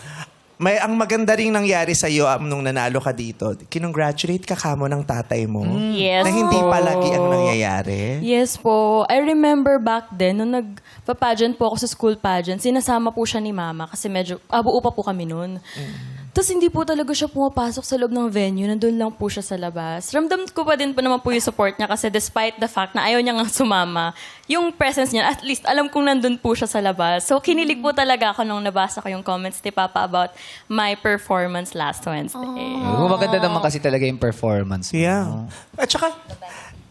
Ang maganda ring nangyari sa'yo nung nanalo ka dito, kinongratulate ka kamo ng tatay mo. Yes Na hindi po. palagi ang nangyayari. Yes po. I remember back then, nung nagpa-pageant po ako sa school pageant, sinasama po siya ni Mama kasi medyo, buo pa po kami noon. Tapos hindi po talaga siya pumapasok sa loob ng venue. Nandun lang po siya sa labas. Ramdam ko pa din po naman po yung support niya kasi despite the fact na ayaw niya nga sumama, yung presence niya, at least alam kong nandun po siya sa labas. So kinilig po talaga ako nung nabasa ko yung comments ni Papa about my performance last Wednesday. Maganda naman kasi talaga yung performance mo. Yeah. At saka,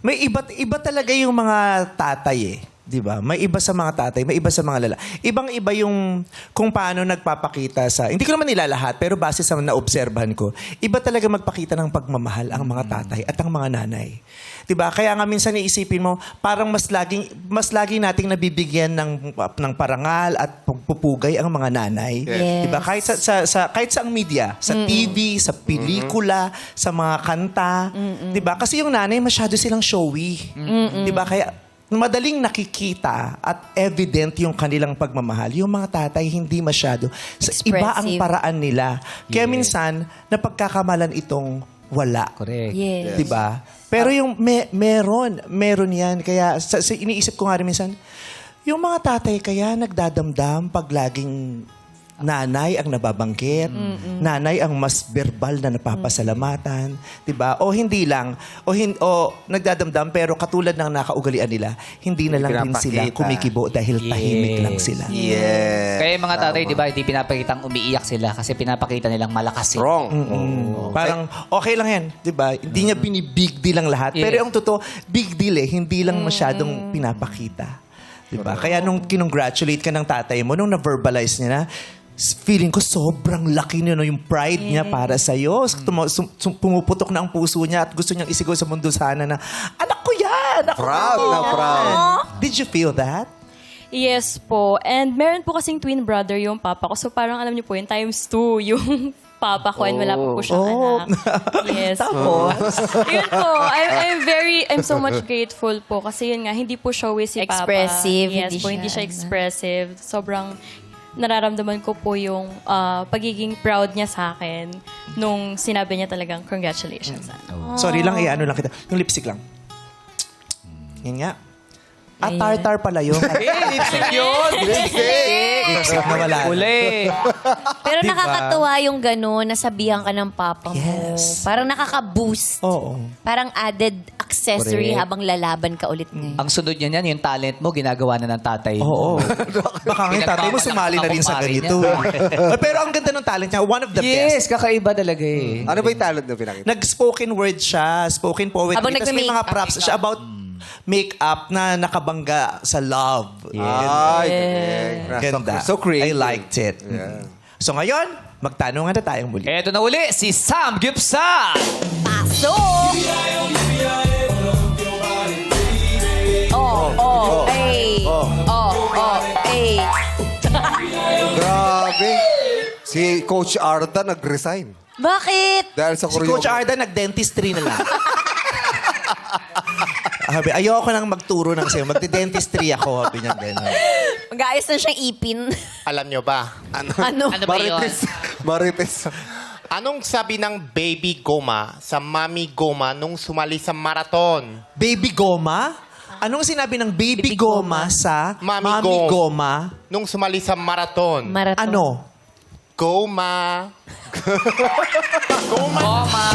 may iba talaga yung mga tatay eh. Di ba? May iba sa mga tatay, may iba sa mga lala. Ibang-iba yung kung paano nagpapakita sa... Hindi ko naman nilalahat, pero base sa naobserbahan ko, iba talaga magpakita ng pagmamahal ang mga tatay at ang mga nanay. Di ba? Kaya nga minsan iisipin mo, parang mas laging nating nabibigyan ng parangal at pagpupugay ang mga nanay. Yes. Di ba? Kahit kahit sa media, sa TV, sa pelikula, sa mga kanta. Di ba? Kasi yung nanay masyado silang showy. Di ba? Kaya madaling nakikita at evident yung kanilang pagmamahal. Yung mga tatay, hindi masyado. Iba ang Expressive. paraan nila. Kaya minsan, napagkakamalan itong wala. Correct. Yes. Diba? Pero yung meron yan. Kaya iniisip ko nga rin minsan, yung mga tatay kaya nagdadamdam pag laging nanay ang nababanggit, nanay ang mas verbal na napapasalamatan, 'di ba? O hindi lang, o nagdadamdam pero katulad ng nakaugalian nila, hindi na lang din sila Pinapakita. kumikibo dahil tahimik lang sila. Yes. Kaya yung mga tatay, di ba, hindi pinapakitang umiiyak sila kasi pinapakita nilang malakas sila. Strong. Parang okay lang 'yan, 'di ba? Hindi niya binibig deal lang lahat, pero yung totoo, big deal hindi lang masyadong pinapakita. 'Di ba? Kaya nung kinongratulate ka ng tatay mo, nung na-verbalize niya na, feeling ko sobrang laki niya, no, yung pride niya para sa'yo. Pumuputok na ang puso niya at gusto niyang isigaw sa mundo sana na, anak ko yan! Proud na proud. Did you feel that? Yes po. And meron po kasing twin brother yung papa ko. So parang alam niyo po yun, times 2 yung papa ko and wala po siyang anak. Yes. Tapos? Yun po. I'm so much grateful po. Kasi yun nga, hindi po showy si papa. Expressive, Yes hindi po, siya, hindi siya expressive. Sobrang nararamdaman ko po yung pagiging proud niya sa akin nung sinabi niya talagang congratulations. Sorry lang, ano lang kita. Yung lipstick lang. Yan nga. At tartar pala yun. Lipstick yun! Lipstick na wala. Uli! Pero Diba? nakakatuwa yung gano'n, nasabihan ka ng papa mo. Yes. Parang nakaka-boost. Oo. Parang added accessory Correct. habang lalaban ka ulit ngayon. Ang sunod niya niyan, yung talent mo, ginagawa na ng tatay Oo. mo. Baka nga yung tatay mo sumali na rin sa ganito. Pero ang ganda ng talent niya, one of the best. Yes, kakaiba talaga eh. Ano ba yung talent na pinakita? Nag-spoken word siya, spoken poetry. Habang Tapos may mga nagme-makeup props siya about make-up na nakabangga sa love. Ay, Ganda. So creative. I liked it. Yeah. So ngayon, magtanungan na tayong muli. Eto na uli, si Sam Gibson! Paso! Grabe. Si Coach Arda nag-resign. Bakit? Dahil sa Si Coach Arda nag-dentistry na lang. Sabi, ayoko nang magturo ng sa'yo. Magdi-dentistry ako. Sabi niya gano'n. Mag-aayos na siyang ipin. Alam nyo ba? Ano? Ano ba yun? Marites. Anong sabi ng baby goma sa mami goma nung sumali sa marathon? Baby Goma? Anong sinabi ng Baby Goma sa Mami Mami Goma? Nung sumali sa marathon? Marathon. Ano? Goma. Goma. Goma!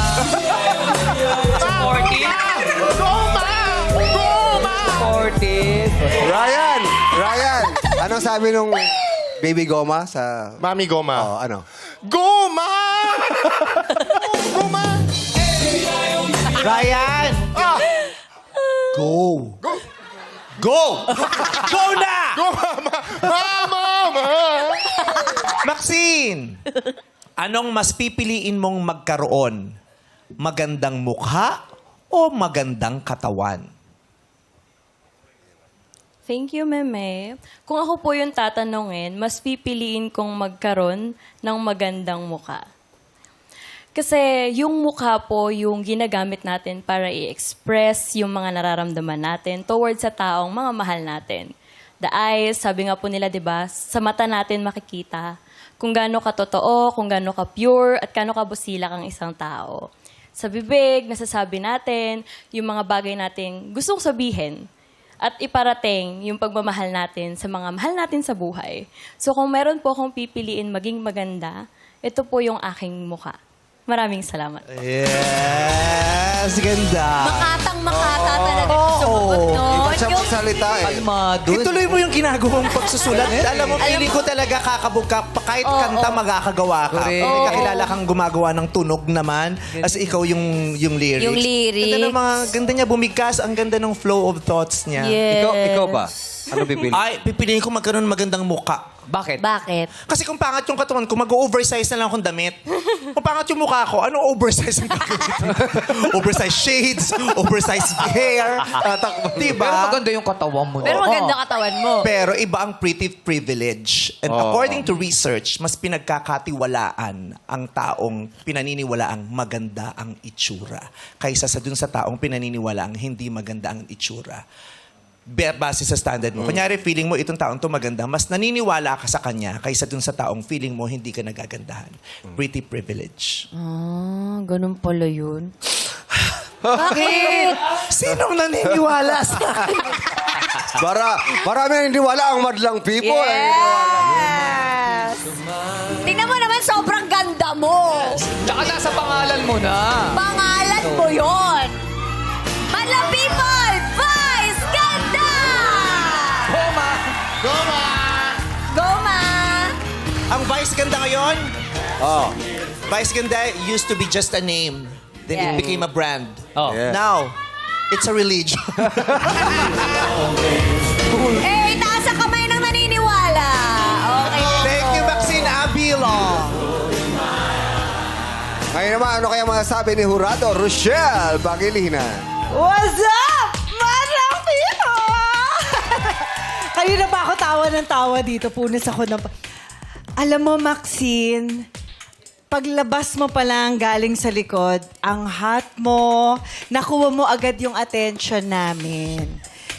Supportive! Goma! Goma! Supportive! Ryan! Anong sabi nung Baby Goma sa... Mami goma. Oh, ano? Goma! Goma! Ryan! Go! Go! Go na! Mama! Maxine! Anong mas pipiliin mong magkaroon? Magandang mukha o magandang katawan? Thank you, Meme. Kung ako po yung tatanungin, mas pipiliin kong magkaroon ng magandang muka. Kasi yung mukha po yung ginagamit natin para i-express yung mga nararamdaman natin towards sa taong mga mahal natin. The eyes, sabi nga po nila, di ba, sa mata natin makikita kung gaano ka totoo, kung gaano ka pure, at gaano ka busilak ang isang tao. Sa bibig, nasasabi natin yung mga bagay nating gustong sabihin at iparating yung pagmamahal natin sa mga mahal natin sa buhay. So kung meron po akong pipiliin maging maganda, ito po yung aking mukha. Maraming salamat. Yes! Ganda! Makatang-makata talaga yung sumagot nun. Iba siya Yung- magsalita eh. Kalmado. Ituloy mo yung ginagawang pagsusulat. Alam mo, feeling ko talaga kakabugka. Kahit kanta, magkakagawa ka. Correct. May kakilala kang gumagawa ng tunog naman. As ikaw yung lyrics. Yung lyrics. Ganda ng mga, ganda niya bumigkas. Ang ganda ng flow of thoughts niya. Yes. Ikaw ba? Ano bibili? Ay, pipiliin ko magkaroon ng magandang muka. Bakit? Bakit? Kasi kung pangat yung katawan ko, mag-oversize na lang akong damit. Kung pangat yung mukha ko, ano oversize ang gagawin? Oversize shades, oversize hair. Diba? Pero maganda yung katawan mo. Pero maganda katawan mo. Pero iba ang pretty privilege. And according to research, mas pinagkakatiwalaan ang taong pinaniniwalaang maganda ang itsura kaysa sa dun sa taong pinaniniwalaang hindi maganda ang itsura. Base sa standard mo. Kunyari, feeling mo itong taong to maganda, mas naniniwala ka sa kanya kaysa dun sa taong feeling mo hindi ka nagagandahan. Pretty privilege. Ah, ganun pala yun. Bakit? Sinong naniniwala sa akin? Marami ang hindi wala ang madlang people. Yes! Tingnan mo naman, sobrang ganda mo. Tsaka nasa pangalan mo na. Pangalan mo yon. Madlang people, Vice Ganda! Goma! Goma! Ang Vice Ganda ngayon? Vice Ganda used to be just a name. Then Yeah. it became a brand. Oh. Yeah. Now, it's a religion. Eh, taas ang kamay ng naniniwala. Okay. Thank you, Maxine Abilo. Ngayon naman, ano kaya masasabi ni Jurado Rochelle Bagilinan? What's up? Madlang people! Kanina pa ako tawa ng tawa dito. Punas ako ng... Alam mo, Maxine, paglabas mo pa lang galing sa likod, ang hot mo, nakuha mo agad yung attention namin.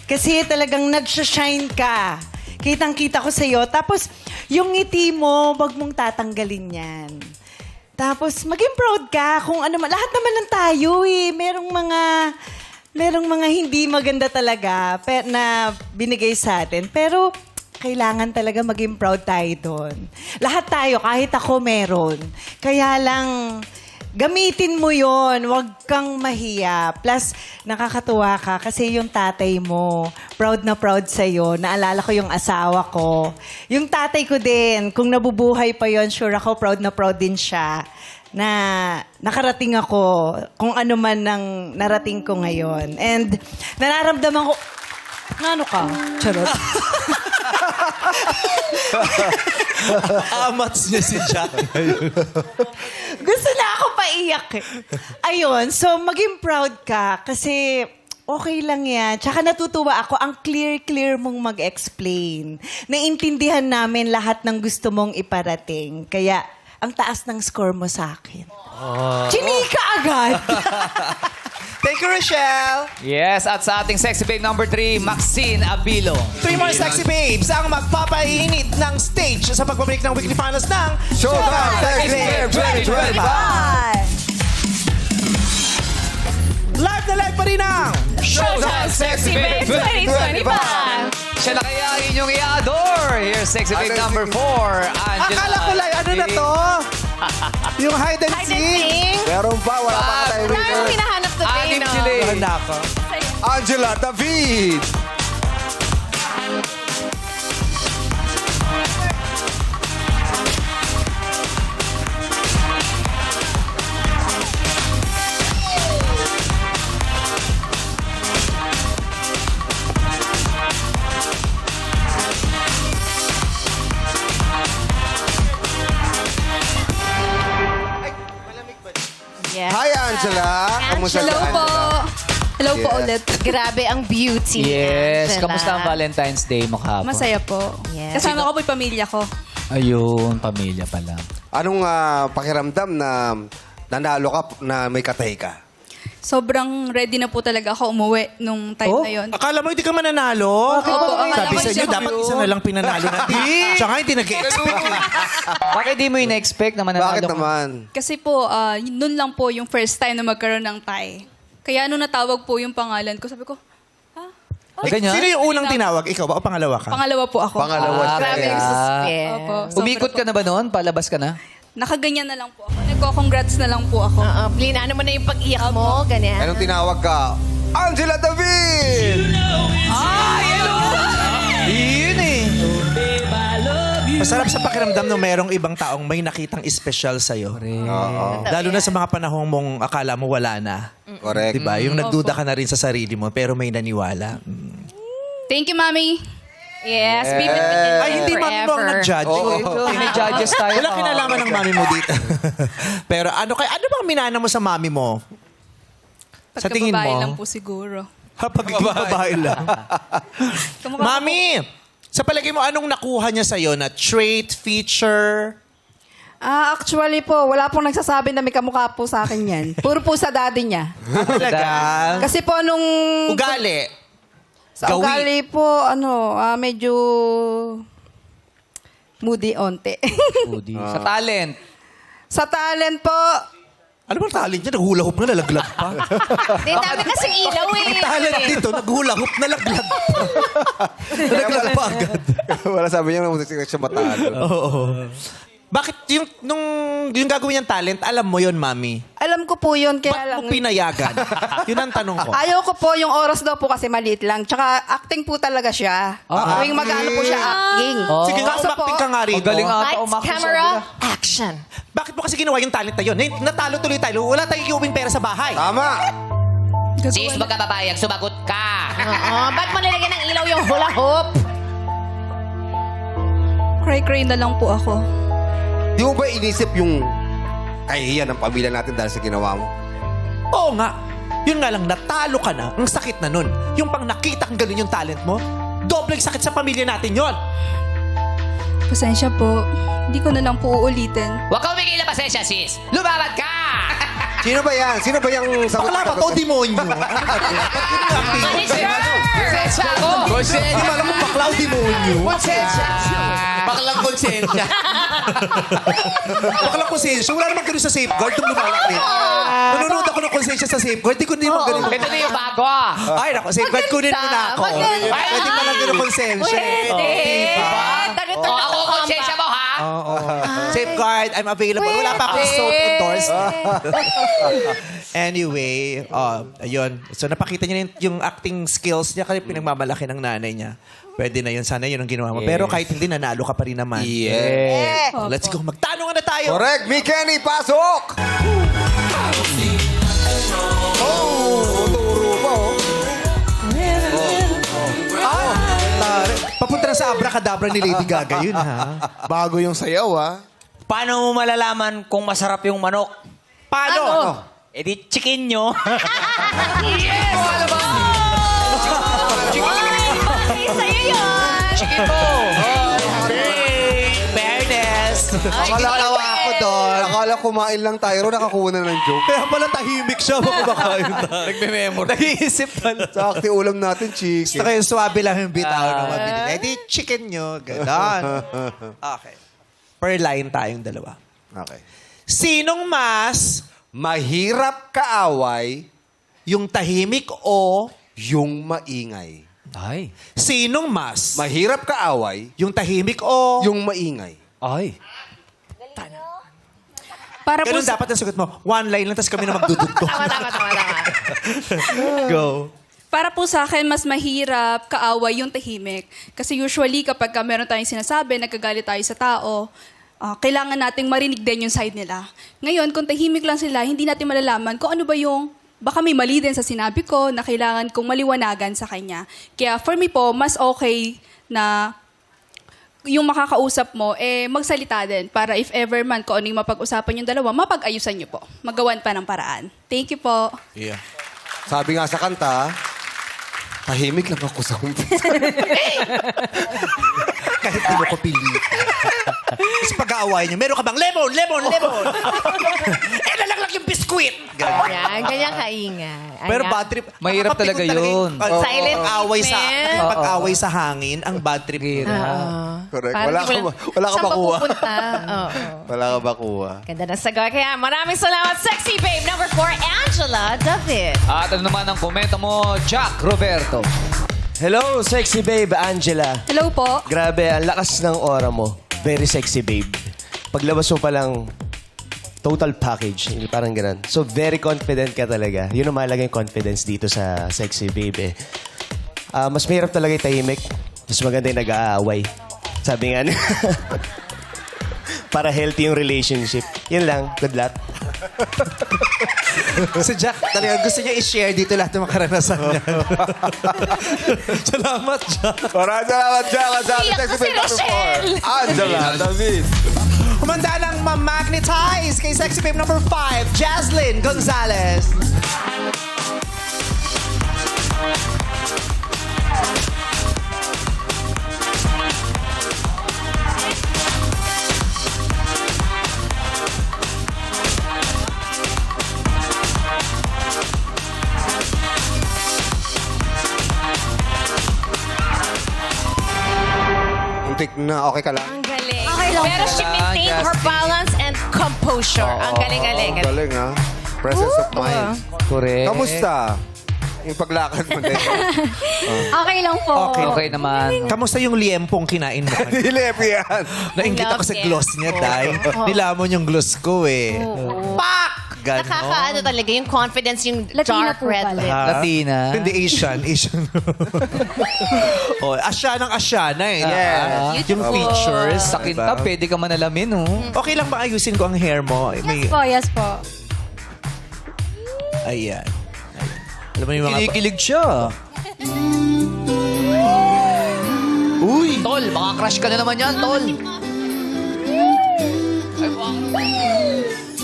Kasi talagang nag-shine ka. Kitang-kita ko sa'yo. Tapos, yung ngiti mo, wag mong tatanggalin yan. Tapos, maging proud ka kung ano man. Lahat naman lang tayo eh. Merong mga hindi maganda talaga na binigay sa atin. Pero, kailangan talaga maging proud tayo doon. Lahat tayo, kahit ako meron. Kaya lang, gamitin mo yon, huwag kang mahiya. Plus, nakakatuwa ka kasi yung tatay mo, proud na proud sa'yo. Naalala ko yung asawa ko. Yung tatay ko din, kung nabubuhay pa yon, sure ako, proud na proud din siya na nakarating ako kung ano man ang narating ko ngayon. And nararamdaman ko, ano ka? Charot. Amats niya si Jack. Gusto na ako paiyak eh. Ayun, so maging proud ka kasi okay lang yan. Tsaka natutuwa ako, ang clear mong mag-explain. Naintindihan namin lahat ng gusto mong iparating. Kaya, ang taas ng score mo sa akin. Chinika agad! Thank you, Rochelle. Yes, at sa ating sexy babe number 3, Maxine Abilo. 3 more sexy babes ang magpapainit ng stage sa pagbabalik ng weekly finals ng Showtime Sexy Babe 2025! Live na live pa rin ang Showtime Sexy Babe 2025! Siya na kaya ang inyong i-adore. Here's sexy babe number 4, Angela. Akala ko lang, ano na to? Yung hide and seek? Meron pa, wala pa tayo Tayo winner. hinahanap today, Anim no? sila eh. Handa ka. Angela David! Yeah. Hi, Angela! Kamusta Hello ka, po. Angela? Hello po Yes. ulit. Grabe ang beauty. Yes. Angela. Kamusta ang Valentine's Day mo kahapon? Masaya po. Yes. Kasama ko po yung pamilya ko. Ayun, pamilya pa lang. Anong pakiramdam na nanalo ka na may katay ka? Sobrang ready na po talaga ako umuwi nung time na yun. Akala mo hindi ka mananalo? Opo, akala Sabi ko sa inyo, siya dapat isa na lang pinanalo natin. Siya nga hindi nag-expect. Bakit di mo in-expect na mananalo Bakit ka? naman? Kasi po, nun lang po yung first time na magkaroon ng tie. Kaya nung natawag po yung pangalan ko, sabi ko, Ganyan? Sino yung unang tinawag? Ikaw ba o pangalawa ka? pangalawa po ako. Pangalawa Grabe yung suspense. Opo. Umikot ka na ba noon? Palabas ka na? Nakaganyan na lang po ako. Nagko-congrats na lang po ako. Plinano mo na yung pag-iyak mo, ganyan. Anong tinawag ka? Angela David! Yun eh. Masarap sa pakiramdam na merong ibang taong may nakitang espesyal sa'yo. Lalo na sa mga panahong mong akala mo wala na. Correct. Diba? Yung nagduda ka na rin sa sarili mo pero may naniwala. Thank you, Mami. Yes, be with me Ay, hindi mami mo ang forever. nag-judge. May judges tayo. Wala kinalaman ng mami mo dito. Pero ano bang minana mo sa mami mo? Sa tingin Pagkababae mo? lang po siguro. Pagiging babae lang. Mami, sa palagay mo, anong nakuha niya sa'yo na trait, feature? Actually po, wala pong nagsasabi na may kamukha po sa akin yan. Puro po sa daddy niya. Talaga? Kasi po nung... Ugali. Sa Gawi. ugali po, medyo... moody onte. Sa talent. Sa talent po, Ano bang talent niya? Naghula hoop na, nalaglag pa. Hindi, dami kasing ilaw eh. Talent dito, naghula hoop, nalaglag pa. Nalaglag pa agad. Wala sabi niya na siya matalo. Oo. Bakit yung gagawin niyang talent, alam mo yon mami? alam ko po yun, kaya Ba't lang... mo pinayagan? Yun ang tanong ko. Ayaw ko po, yung oras daw po kasi maliit lang. Tsaka acting po talaga siya. Tuwing mag-ano po siya acting. Sige nga, Kaso po, umakting ka nga rito. Magaling ata Lights, umakting sa camera, kabila. action. Bakit mo kasi ginawa yung talent na yun? Natalo tuloy tayo. Wala tayong iuwing pera sa bahay. Tama! Sis, magkababayag, sumagot ka. Oo, ba't mo nilagyan ng ilaw yung hula hoop? Cry-cry na lang po ako. Di mo ba inisip yung kahihiyan ng pamilya natin dahil sa ginawa mo? Oo nga. Yun nga lang, natalo ka na. Ang sakit na nun. Yung pang nakita kang ganun yung talent mo, dobleng sakit sa pamilya natin yon. Pasensya po. Hindi ko na lang po uulitin. Huwag ka umigil na pasensya, sis. Lumaban ka! Sino ba yan? Sino ba yung... Bakla ba to, demonyo? Konsensya ako! Hindi mo alam kung bakla o demonyo. Baklang konsensya. Bakla konsensya. Wala naman ganun sa safeguard nung lumalaki. Nanonood ako ng konsensya sa safeguard. Di ko hindi mo ganun. Ito na yung bago. Ay, naku, safeguard kunin mo na ako. Maganda. Pwede pa lang ganun konsensya. Pwede. Diba? O, ako konsensya mo, ha? Oo. Safeguard, I'm available. Wala pa akong soap endorsed. Anyway, ayun. So napakita niya yung acting skills niya kasi pinagmamalaki ng nanay niya. Pwede na yun. Sana yun ang ginawa mo. Pero kahit hindi, nanalo ka pa rin naman. Yeah. Let's go. Magtanungan na tayo. Correct! Mi Kenny, pasok! Turo pa, Tare. Papunta na sa abracadabra ni Lady Gaga yun, ha? Bago yung sayaw, ha? Paano mo malalaman kung masarap yung manok? Paano? Eh di chicken nyo. Yes! Sa'yo yun! Chicken mo. Fairness. Akala ako doon. Akala kumain lang tayo. Nakakuha na ng joke. Kaya pala tahimik siya. Kumakain na. Nagme-memory. Nag-iisip pala. Sa akti ulam natin, Gusto chicken. kayo suwabe lang yung bitaw na mabili. Eh di chicken nyo. Ganon. Okay. Per line tayong dalawa. Okay. Sinong mas Mahirap kaaway yung tahimik o yung maingay. Ay. sinong mas Mahirap kaaway yung tahimik o yung maingay. Ay. Para po ganun sa... dapat ang sagot mo. One line lang, tapos kami na magdudugtong. Tama. Go. Para po sa akin, mas mahirap kaaway yung tahimik. Kasi usually, kapag meron tayong sinasabi, nagkagalit tayo sa tao, kailangan nating marinig din yung side nila. Ngayon, kung tahimik lang sila, hindi natin malalaman kung ano ba yung, baka may mali din sa sinabi ko na kailangan kong maliwanagan sa kanya. Kaya for me po, mas okay na yung makakausap mo, magsalita din para if ever man kung ano yung mapag-usapan yung dalawa, mapag-ayusan nyo po. Magawan pa ng paraan. Thank you po. Yeah. Sabi nga sa kanta, tahimik lang ako sa umpisa. Kahit di mo ko pili. Tapos pag-aaway niyo, meron ka bang lemon? Nalaglag yung biskuit. Ganyan kaingay. Pero bad trip. Mahirap talaga yun. Silent Pag-away sa treatment. pag-away sa hangin, ang bad trip. Correct. Parang Wala ka saan makuha. pupunta? Oo. Wala ka makuha. Ganda ng sagot. Kaya maraming salamat, Sexy Babe number 4, Angela David. At ano naman ang komento mo, Jack Roberto? Hello, sexy babe, Angela. Hello po. Grabe, ang lakas ng aura mo. Very sexy babe. Paglabas mo palang total package. Parang ganun. So, very confident ka talaga. Yun ang mahalaga yung confidence dito sa sexy babe. Mas mahirap talaga yung tahimik. Mas maganda yung nag-aaway. Sabi nga niya. Para healthy yung relationship. Yun lang. Good luck. Si Jack talaga gusto niya i-share dito lahat ng mga karanasan niya. Salamat, Jack. Maraming salamat, Jack. Kasama Iyak Sexy na si Babe number Rochelle. 4. Angela David. Humanda ng ma-magnetize kay Sexy Babe number 5, Jaslyn Gonzalez. Muntik na, okay ka lang? Ang galing. Okay lang Pero po. she maintained her Justin. balance and composure. Ang galing-galing. Ang galing, ha? Presence of mind. Correct. Kamusta? Yung paglakad mo din. Okay lang po. Okay naman. Kamusta yung liempong kinain mo? Dilip yan. Nainggit ako sa gloss niya, Day. Nilamon yung gloss ko eh. Pak! Ganon. Nakakaano talaga yung confidence, yung Latina dark po red pala. lip. Ha? Latina. Hindi Asian. Oh, Asianang Asiana eh. Yeah. Yung features. Sa kinta, pwede ka manalamin, oh. Okay lang ba ayusin ko ang hair mo? May, Yes po. ayan. Alam mo yung mga... Kinikilig siya. Uy! Tol, baka crush ka na naman yan, Tol.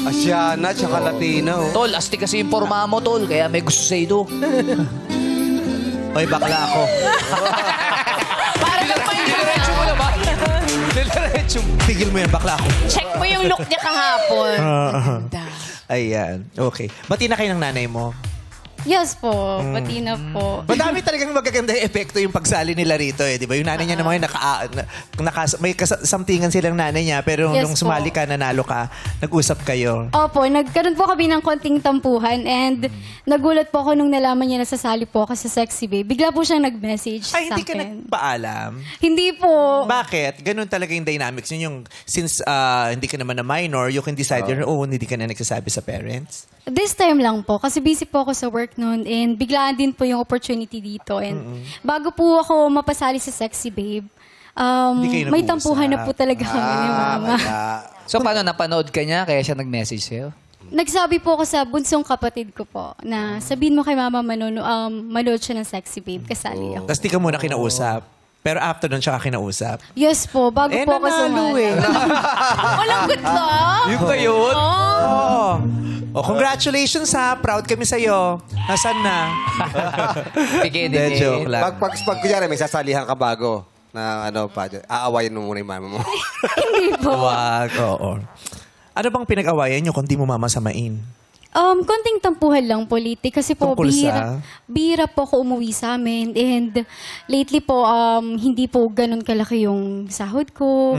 Asiana, tsaka Latina, oh. Tol, asti kasi yung porma mo, Tol. Kaya may gusto sa'yo do. Oy, bakla ako. Para lang pa yun. Diretso mo naman. Diretso mo. Tigil mo yan, bakla ako. Check mo yung look niya kahapon. Ayan. Okay. Bati na kayo ng nanay mo. Yes po. Pati na po. Madami talagang magaganda yung epekto yung pagsali nila rito eh, di ba? Yung nanay niya naman may kasamtingan silang nanay niya, pero Yes nung po. sumali ka, nanalo ka, nag-usap kayo. Opo, nagkaroon po kami ng konting tampuhan and nagulat po ako nung nalaman niya na sasali po ako sa Sexy Babe. Bigla po siyang nag-message Ay, sa hindi ka akin. nagpaalam. Hindi po. Bakit? Ganun talaga yung dynamics yun. Yung, since hindi ka naman na minor, you can decide your own, hindi ka na nagsasabi sa parents. This time lang po, kasi busy po ako sa work noon and biglaan din po yung opportunity dito. And bago po ako mapasali sa Sexy Babe, Hindi kayo may nag-uusap. tampuhan na po talaga kami ni Mama. So, paano? Napanood ka niya? Kaya siya nag-message sa'yo? Nagsabi po ako sa bunsong kapatid ko po na sabihin mo kay Mama manood siya ng Sexy Babe, kasali ako. Tapos di ka muna kinausap. Pero after nun, siya ka kinausap. Yes po, bago po ako sumali. Walang good luck. Yung ba yun? Oo. Oh, congratulations ha. Proud kami sa'yo. Nasaan na? Sige, Hindi, joke lang. Pag kunyari, may sasalihan ka bago na aawayin mo muna yung mama mo. Hindi po. Wag, oo. Ano bang pinag-awayan nyo kung di mo mamasamain? Konting tampuhan lang po lately kasi po Tungkol sa? bihira po ako umuwi sa amin and lately po hindi po ganun kalaki yung sahod ko.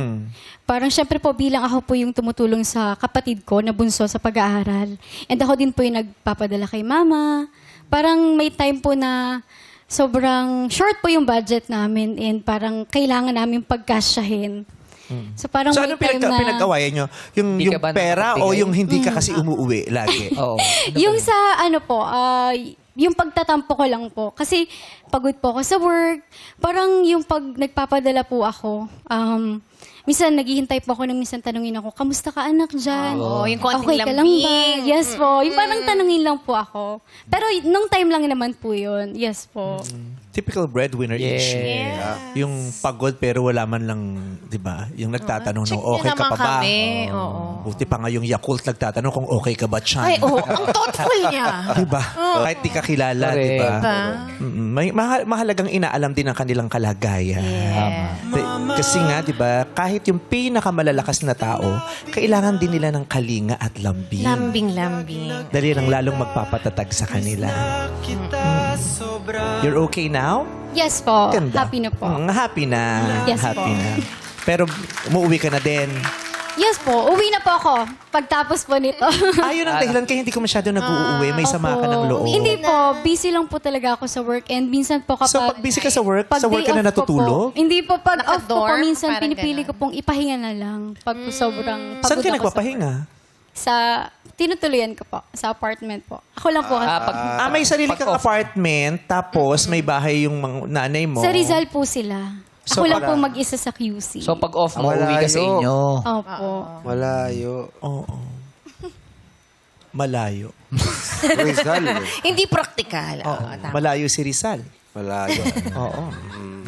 Parang syempre po bilang ako po yung tumutulong sa kapatid ko na bunso sa pag-aaral. And ako din po yung nagpapadala kay mama. Parang may time po na sobrang short po yung budget namin and parang kailangan namin pagkasyahin. So parang So may anong time na... pinag-awayan nyo? Yung, Hindi yung ka ba pera o nakapagtingin? yung hindi ka kasi umuwi lagi? Oo. Yung sa ano po, yung pagtatampo ko lang po. Kasi pagod po ako sa work. Parang yung pag nagpapadala po ako, minsan naghihintay po ako ng minsan tanungin ako, kamusta ka anak dyan? Oo, yung konting okay ka lang ba? lambing. Yes po. Yung parang tanungin lang po ako. Pero nung time lang naman po yun. Yes po. Typical breadwinner issue. Yung pagod pero wala man lang, di ba? Yung nagtatanong Check nung okay niyo ka naman pa ba? kami. Oo. Buti pa nga yung Yakult nagtatanong kung okay ka ba, Chan? Ay, ang thoughtful niya. Di ba? Kahit di ka kilala, di ba? Diba? May mahalagang inaalam din ang kanilang kalagayan. Kasi nga, di ba, kahit yung pinakamalalakas na tao, kailangan din nila ng kalinga at lambing. Lambing-lambing. Dali lang lalong magpapatatag sa kanila. You're okay now? Yes po. Ganda. Happy na po. Happy na. Yes happy po. na. Pero umuwi ka na din. Yes po. Uwi na po ako. Pagtapos po nito. Ayun ang dahilan kaya hindi ko masyado nag-uuwi. May sama ka ng loob. Hindi po. Busy lang po talaga ako sa work. And minsan po kapag... So pag busy ka sa work, pag sa work day ka na off ko natutulog? Po, hindi po. Pag off ko po, Naka-dorm? minsan Parang pinipili ko pong ipahinga na lang. Pag po sobrang pagod Saan ka ako nagpapahinga? Sa tinutuluyan ko po. Sa apartment po. Ako lang po. May sarili kang apartment, tapos may bahay yung mga nanay mo. Sa Rizal po sila. So, Ako lang para- po mag-isa sa QC. So, pag off mo, uwi ka sa Malayo. inyo. Opo. Malayo. Oo. Malayo. Rizal. Hindi praktikal. Oo, tama. malayo si Rizal. Malayo. Oo.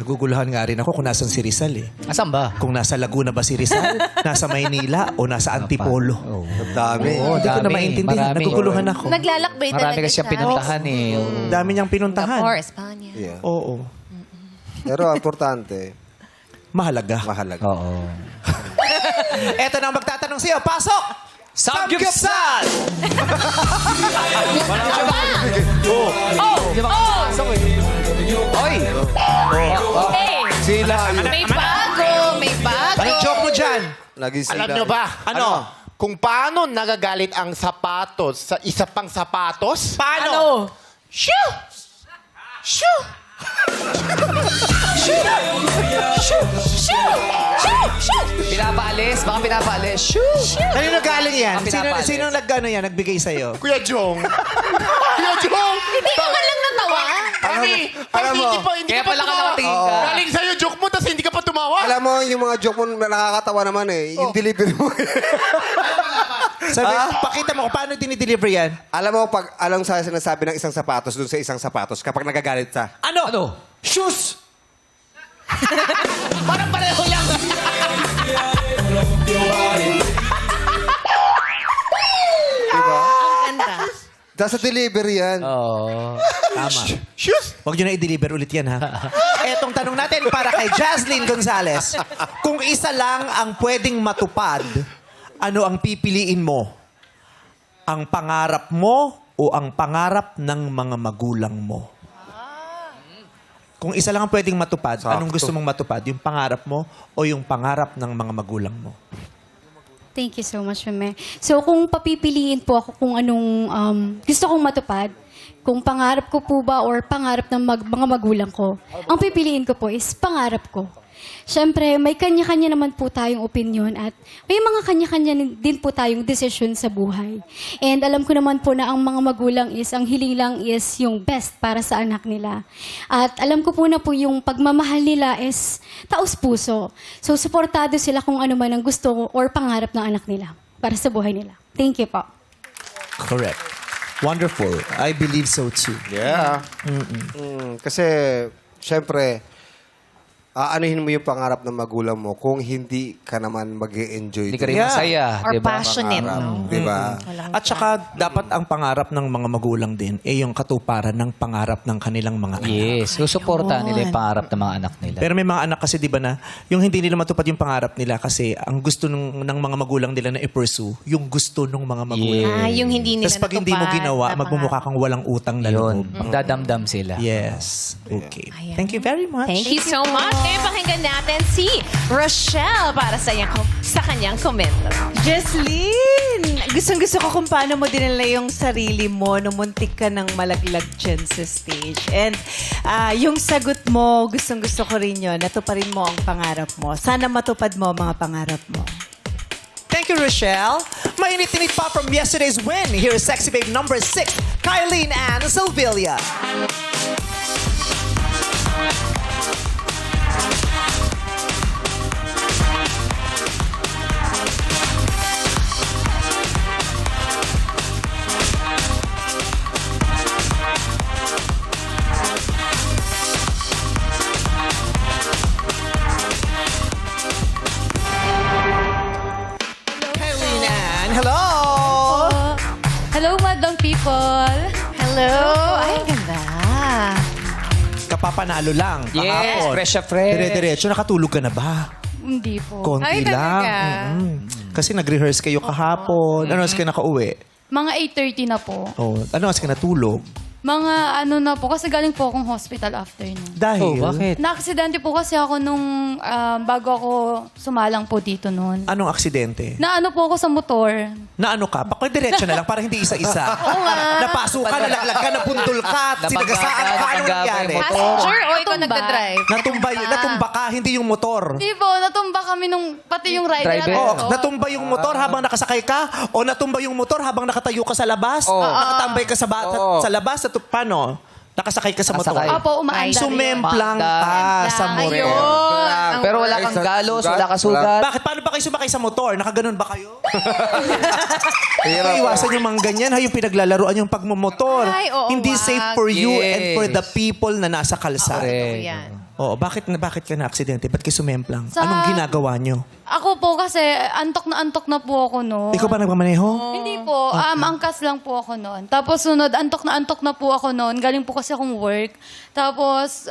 Naguguluhan nga rin ako kung nasan si Rizal eh. Asan ba? Kung nasa Laguna ba si Rizal, nasa Maynila, o nasa Antipolo. Ang dami. Hindi ko na maintindihan. Naguguluhan ako. Naglalakbay talaga Marami kasi siyang pinuntahan eh. Dami niyang pinuntahan. Singapore, Espanya. Yeah. Oo. Pero importante, Mahalaga. mahalaga. Oo. Eto na ang magtatanong sa'yo. Pasok! Samgyupsal! Oy! Hey! Sila. May bago! May bago! Anong joke mo dyan? Lagi sila. Alam nyo ba? Ano? Kung paano nagagalit ang sapatos sa isa pang sapatos? Paano? Shoo! Shoo! Pinapaalis, baka pinapaalis. Shoo! Kanino galing yan? Ang pinapaalis. Sino nagbigay sa'yo? Kuya Jong! Kuya Jong! Hindi ka man lang natawa. Alam mo, hindi Kaya ka pa pala ka tumawa. nakatingin ka. Galing sa'yo joke mo, tapos hindi ka pa tumawa. alam mo, yung mga joke mo nakakatawa naman eh. Yung delivery mo. Sabi, pakita mo kung paano dinideliver yan. Alam mo, pag alam sa sinasabi ng isang sapatos dun sa isang sapatos, kapag nagagalit sa, Ano? Shoes! Parang pareho lang. diba? Ang ganda. Dahil sa delivery yan. Oo. Tama. Shoes! Huwag nyo na i-deliver ulit yan, ha? Etong tanong natin para kay Jaslyn Gonzalez. Kung isa lang ang pwedeng matupad, ano ang pipiliin mo? Ang pangarap mo o ang pangarap ng mga magulang mo? Kung isa lang ang pwedeng matupad, Sakto. anong gusto mong matupad? Yung pangarap mo o yung pangarap ng mga magulang mo? Thank you so much, Meme. So, kung papipiliin po ako kung anong gusto kong matupad, kung pangarap ko po ba or pangarap ng mga magulang ko, ang pipiliin ko po is pangarap ko. Siyempre, may kanya-kanya naman po tayong opinion at may mga kanya-kanya din po tayong desisyon sa buhay. And alam ko naman po na ang mga magulang ang hiling lang is yung best para sa anak nila. At alam ko po na po yung pagmamahal nila is taos-puso. So, suportado sila kung ano man ang gusto or pangarap ng anak nila para sa buhay nila. Thank you po. Correct. Wonderful. I believe so too. Yeah. Kasi, syempre, aanuhin mo yung pangarap ng magulang mo kung hindi ka naman mag-e-enjoy. Hindi ka rin masaya. Or diba? passionate. No? Diba? At saka, dapat ang pangarap ng mga magulang din ay yung katuparan ng pangarap ng kanilang mga anak. Yes. Susuportahan nila yung pangarap ng mga anak nila. Pero may mga anak kasi, di ba na, yung hindi nila matupad yung pangarap nila kasi ang gusto ng mga magulang nila na i-pursue, yung gusto ng mga magulang. Ah, yung hindi nila Tapos pag hindi mo natupad ginawa, na magmumukha kang walang utang na Yun. loob. Magdadamdam sila. Yes. Okay. Ayan. Thank you very much. Thank you so much. Ngayon pakinggan natin si Rochelle para sa kanyang komento. Jesslyn! Gustong-gusto ko kung paano mo dinala yung sarili mo nung muntik ka ng malaglag dyan sa stage. And yung sagot mo, gustong-gusto ko rin yun. Natuparin mo ang pangarap mo. Sana matupad mo ang mga pangarap mo. Thank you, Rochelle. Mainit-init pa from yesterday's win. Here is Sexy Babe number 6, Kylene Ann Silvilla. Kylene Ann, hello! Hello, Madam People! Hello! Ay, ang ganda. Kapapanalo lang. Yes, kahapon. fresh na fresh. Dire-diretso, nakatulog ka na ba? Hindi po. Konti Ay, lang. talaga? Kasi nag-rehearse kayo kahapon. Ano oras ka nakauwi? Mga 8:30 na po. Oh, ano oras ka natulog? Mga ano na po, kasi galing po akong hospital after nun. Dahil? Na-aksidente po kasi ako nung bago ako sumalang po dito noon. Anong aksidente? Na ano po ako sa motor. Na ano ka? Pakidiretso na lang para hindi isa-isa. Napasok ka, nalaglag ka, napundol ka, sinagasaan ka, ano nangyari? Passenger o ikaw Natumba. nagdadrive? Natumba ka, hindi yung motor. Hindi po, natumba kami nung, pati yung rider. Driver. Oh, natumba yung motor habang nakasakay ka o natumba yung motor habang nakatayo ka sa labas? Nakatambay ka sa labas? Paano? Nakasakay ka sa motor? Nakasakay. Opo, umaandar. Sumemplang ka sa motor. Ayun. lang. Pero wala kang galos, wala kang sugat. Bakit? Paano ba kayo sumakay sa motor? Nakaganon ba kayo? Hirap. Iwasan yung mga ganyan, yung pinaglalaruan yung pagmumotor. Ay, oo, Hindi wag. safe for you and for Yes. the people na nasa kalsada. Correct. Yan. Oo, bakit ka na-aksidente? Ba't kayo sumemplang? Sa- Anong ginagawa nyo? Ako po kasi antok na po ako noon. Ikaw ba nagmamaneho? Hindi po. Angkas lang po ako noon. Tapos sunod, antok na po ako noon. Galing po kasi akong work. Tapos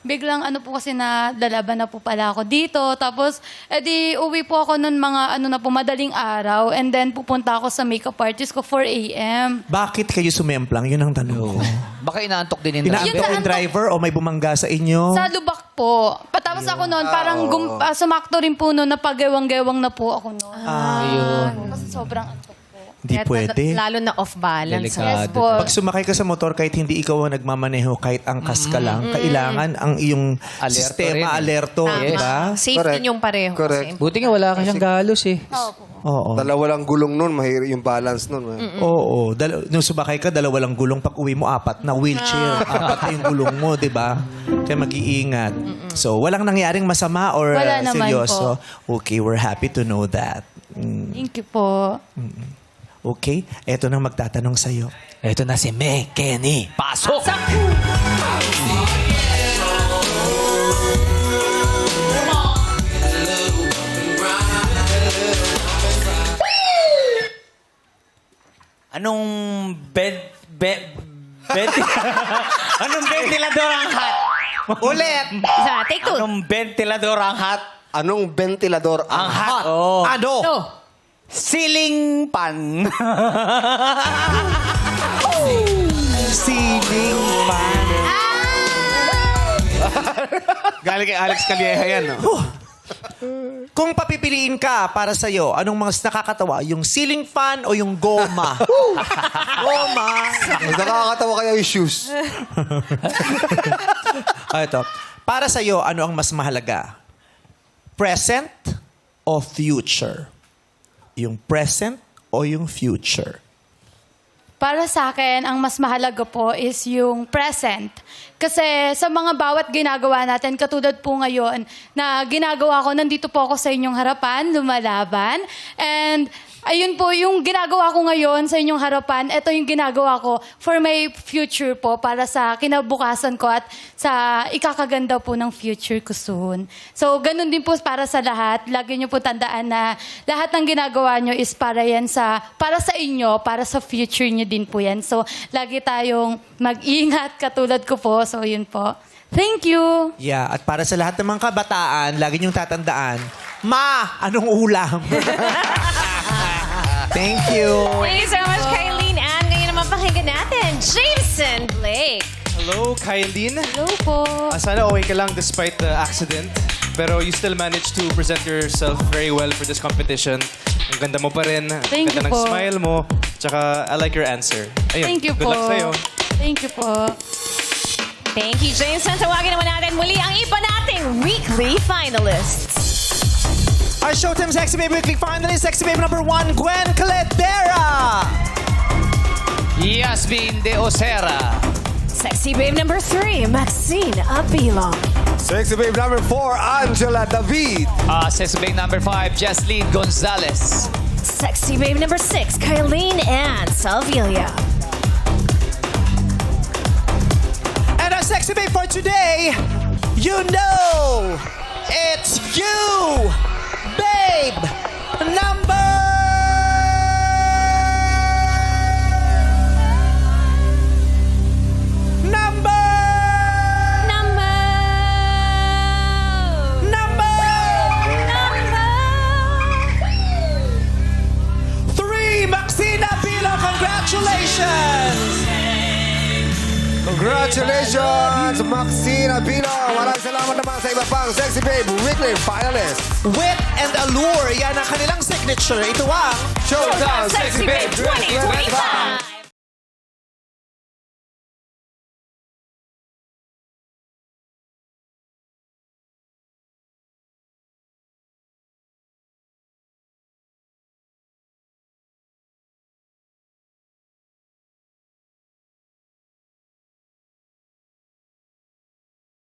biglang po kasi na lalaban na po pala ako dito. Tapos edi uwi po ako noon mga madaling araw. And then pupunta ako sa makeup artist ko 4 a.m. Bakit kayo sumemplang? Yun ang tanong ko. Baka inaantok din yung Inaantok yung driver o may bumangga sa inyo? Sa lubak po. Patapos ako noon, parang sumakto rin po noon na pagewang-gewang na po ako noon. Ayun. Kasi sobrang antok po. Hindi pwede. Lalo na off-balance. Yes po. Pag sumakay ka sa motor, kahit hindi ikaw ang nagmamaneho, kahit angkas ka lang, kailangan ang iyong Alerto sistema rin eh. alerto, Tama. di ba? Safety Correct. yung pareho. Correct. Buti nga wala ka siyang galos eh. Oo. Dalawa lang gulong nun, mahirap yung balance nun. Oo. Nung sumakay ka, dalawa lang gulong. Pag uwi mo, 4 na wheelchair. 4 na yung gulong mo, di ba? Kaya mag-iingat. So, walang nangyaring masama or Wala naman seryoso. Okay, we're happy to know that. Thank you po. Okay, eto nang magtatanong sa'yo. Ito na si May Kenny. Pasok! Anong anong ventilador ang hot? Ulit! Isa, take two. Anong ventilador ang hot? Anong ventilador Ang ang hot. Oh. Ano? No. Ceiling fan. Siling pan. Galing kay Alex Calieja yan, no? Kung papipiliin ka para sa'yo, anong mas nakakatawa? Yung ceiling fan o yung goma? Goma! Mas nakakatawa kaya yung shoes. Ito. Para sa'yo, ano ang mas mahalaga? Present o future? Yung present o yung future? Para sa akin, ang mas mahalaga po is yung present. Kasi sa mga bawat ginagawa natin, katulad po ngayon, na ginagawa ko, nandito po ako sa inyong harapan, lumalaban. And ayun po, yung ginagawa ko ngayon sa inyong harapan, ito yung ginagawa ko for my future po, para sa kinabukasan ko at sa ikakaganda po ng future ko soon. So, ganun din po para sa lahat. Lagi niyo po tandaan na lahat ng ginagawa niyo is para sa inyo, para sa future niyo din po yan. So, lagi tayong mag-ingat katulad ko po. So, yun po. Thank you! Yeah, at para sa lahat ng mga kabataan, lagi niyong tatandaan, Ma, anong ulam? Thank you. Thank you so much, Kylene. And ngayon naman pakinggan natin, Jameson Blake. Hello, Kylene. Hello po. Sana okay ka lang despite the accident. Pero you still managed to present yourself very well for this competition. Ang ganda mo pa rin. Thank Ang ganda you ng po. smile mo. Tsaka I like your answer. Ayun, Thank you good po. luck sa'yo. Thank you po. Thank you, Jameson. Tawagin naman natin muli ang iba nating weekly finalists. Our Showtime Sexy Babe Weekly finalist, Sexy Babe number 1, Gwen Caldera. Yasmin De Osera. Sexy babe number 3, Maxine Abilo. Sexy babe number 4, Angela David. Sesame number 5, Jaslyn Gonzalez. Sexy babe number 6, Kylene Ann Salvilia. And our Sexy Babe for today, you know, it's you, babe, number... Congratulations, Maxine Abilo. Maraming salamat naman sa iba pang Sexy Babe Weekly finalists. Wit and allure, yan ang kanilang signature. Ito ang Showtime Sexy Babe 2025.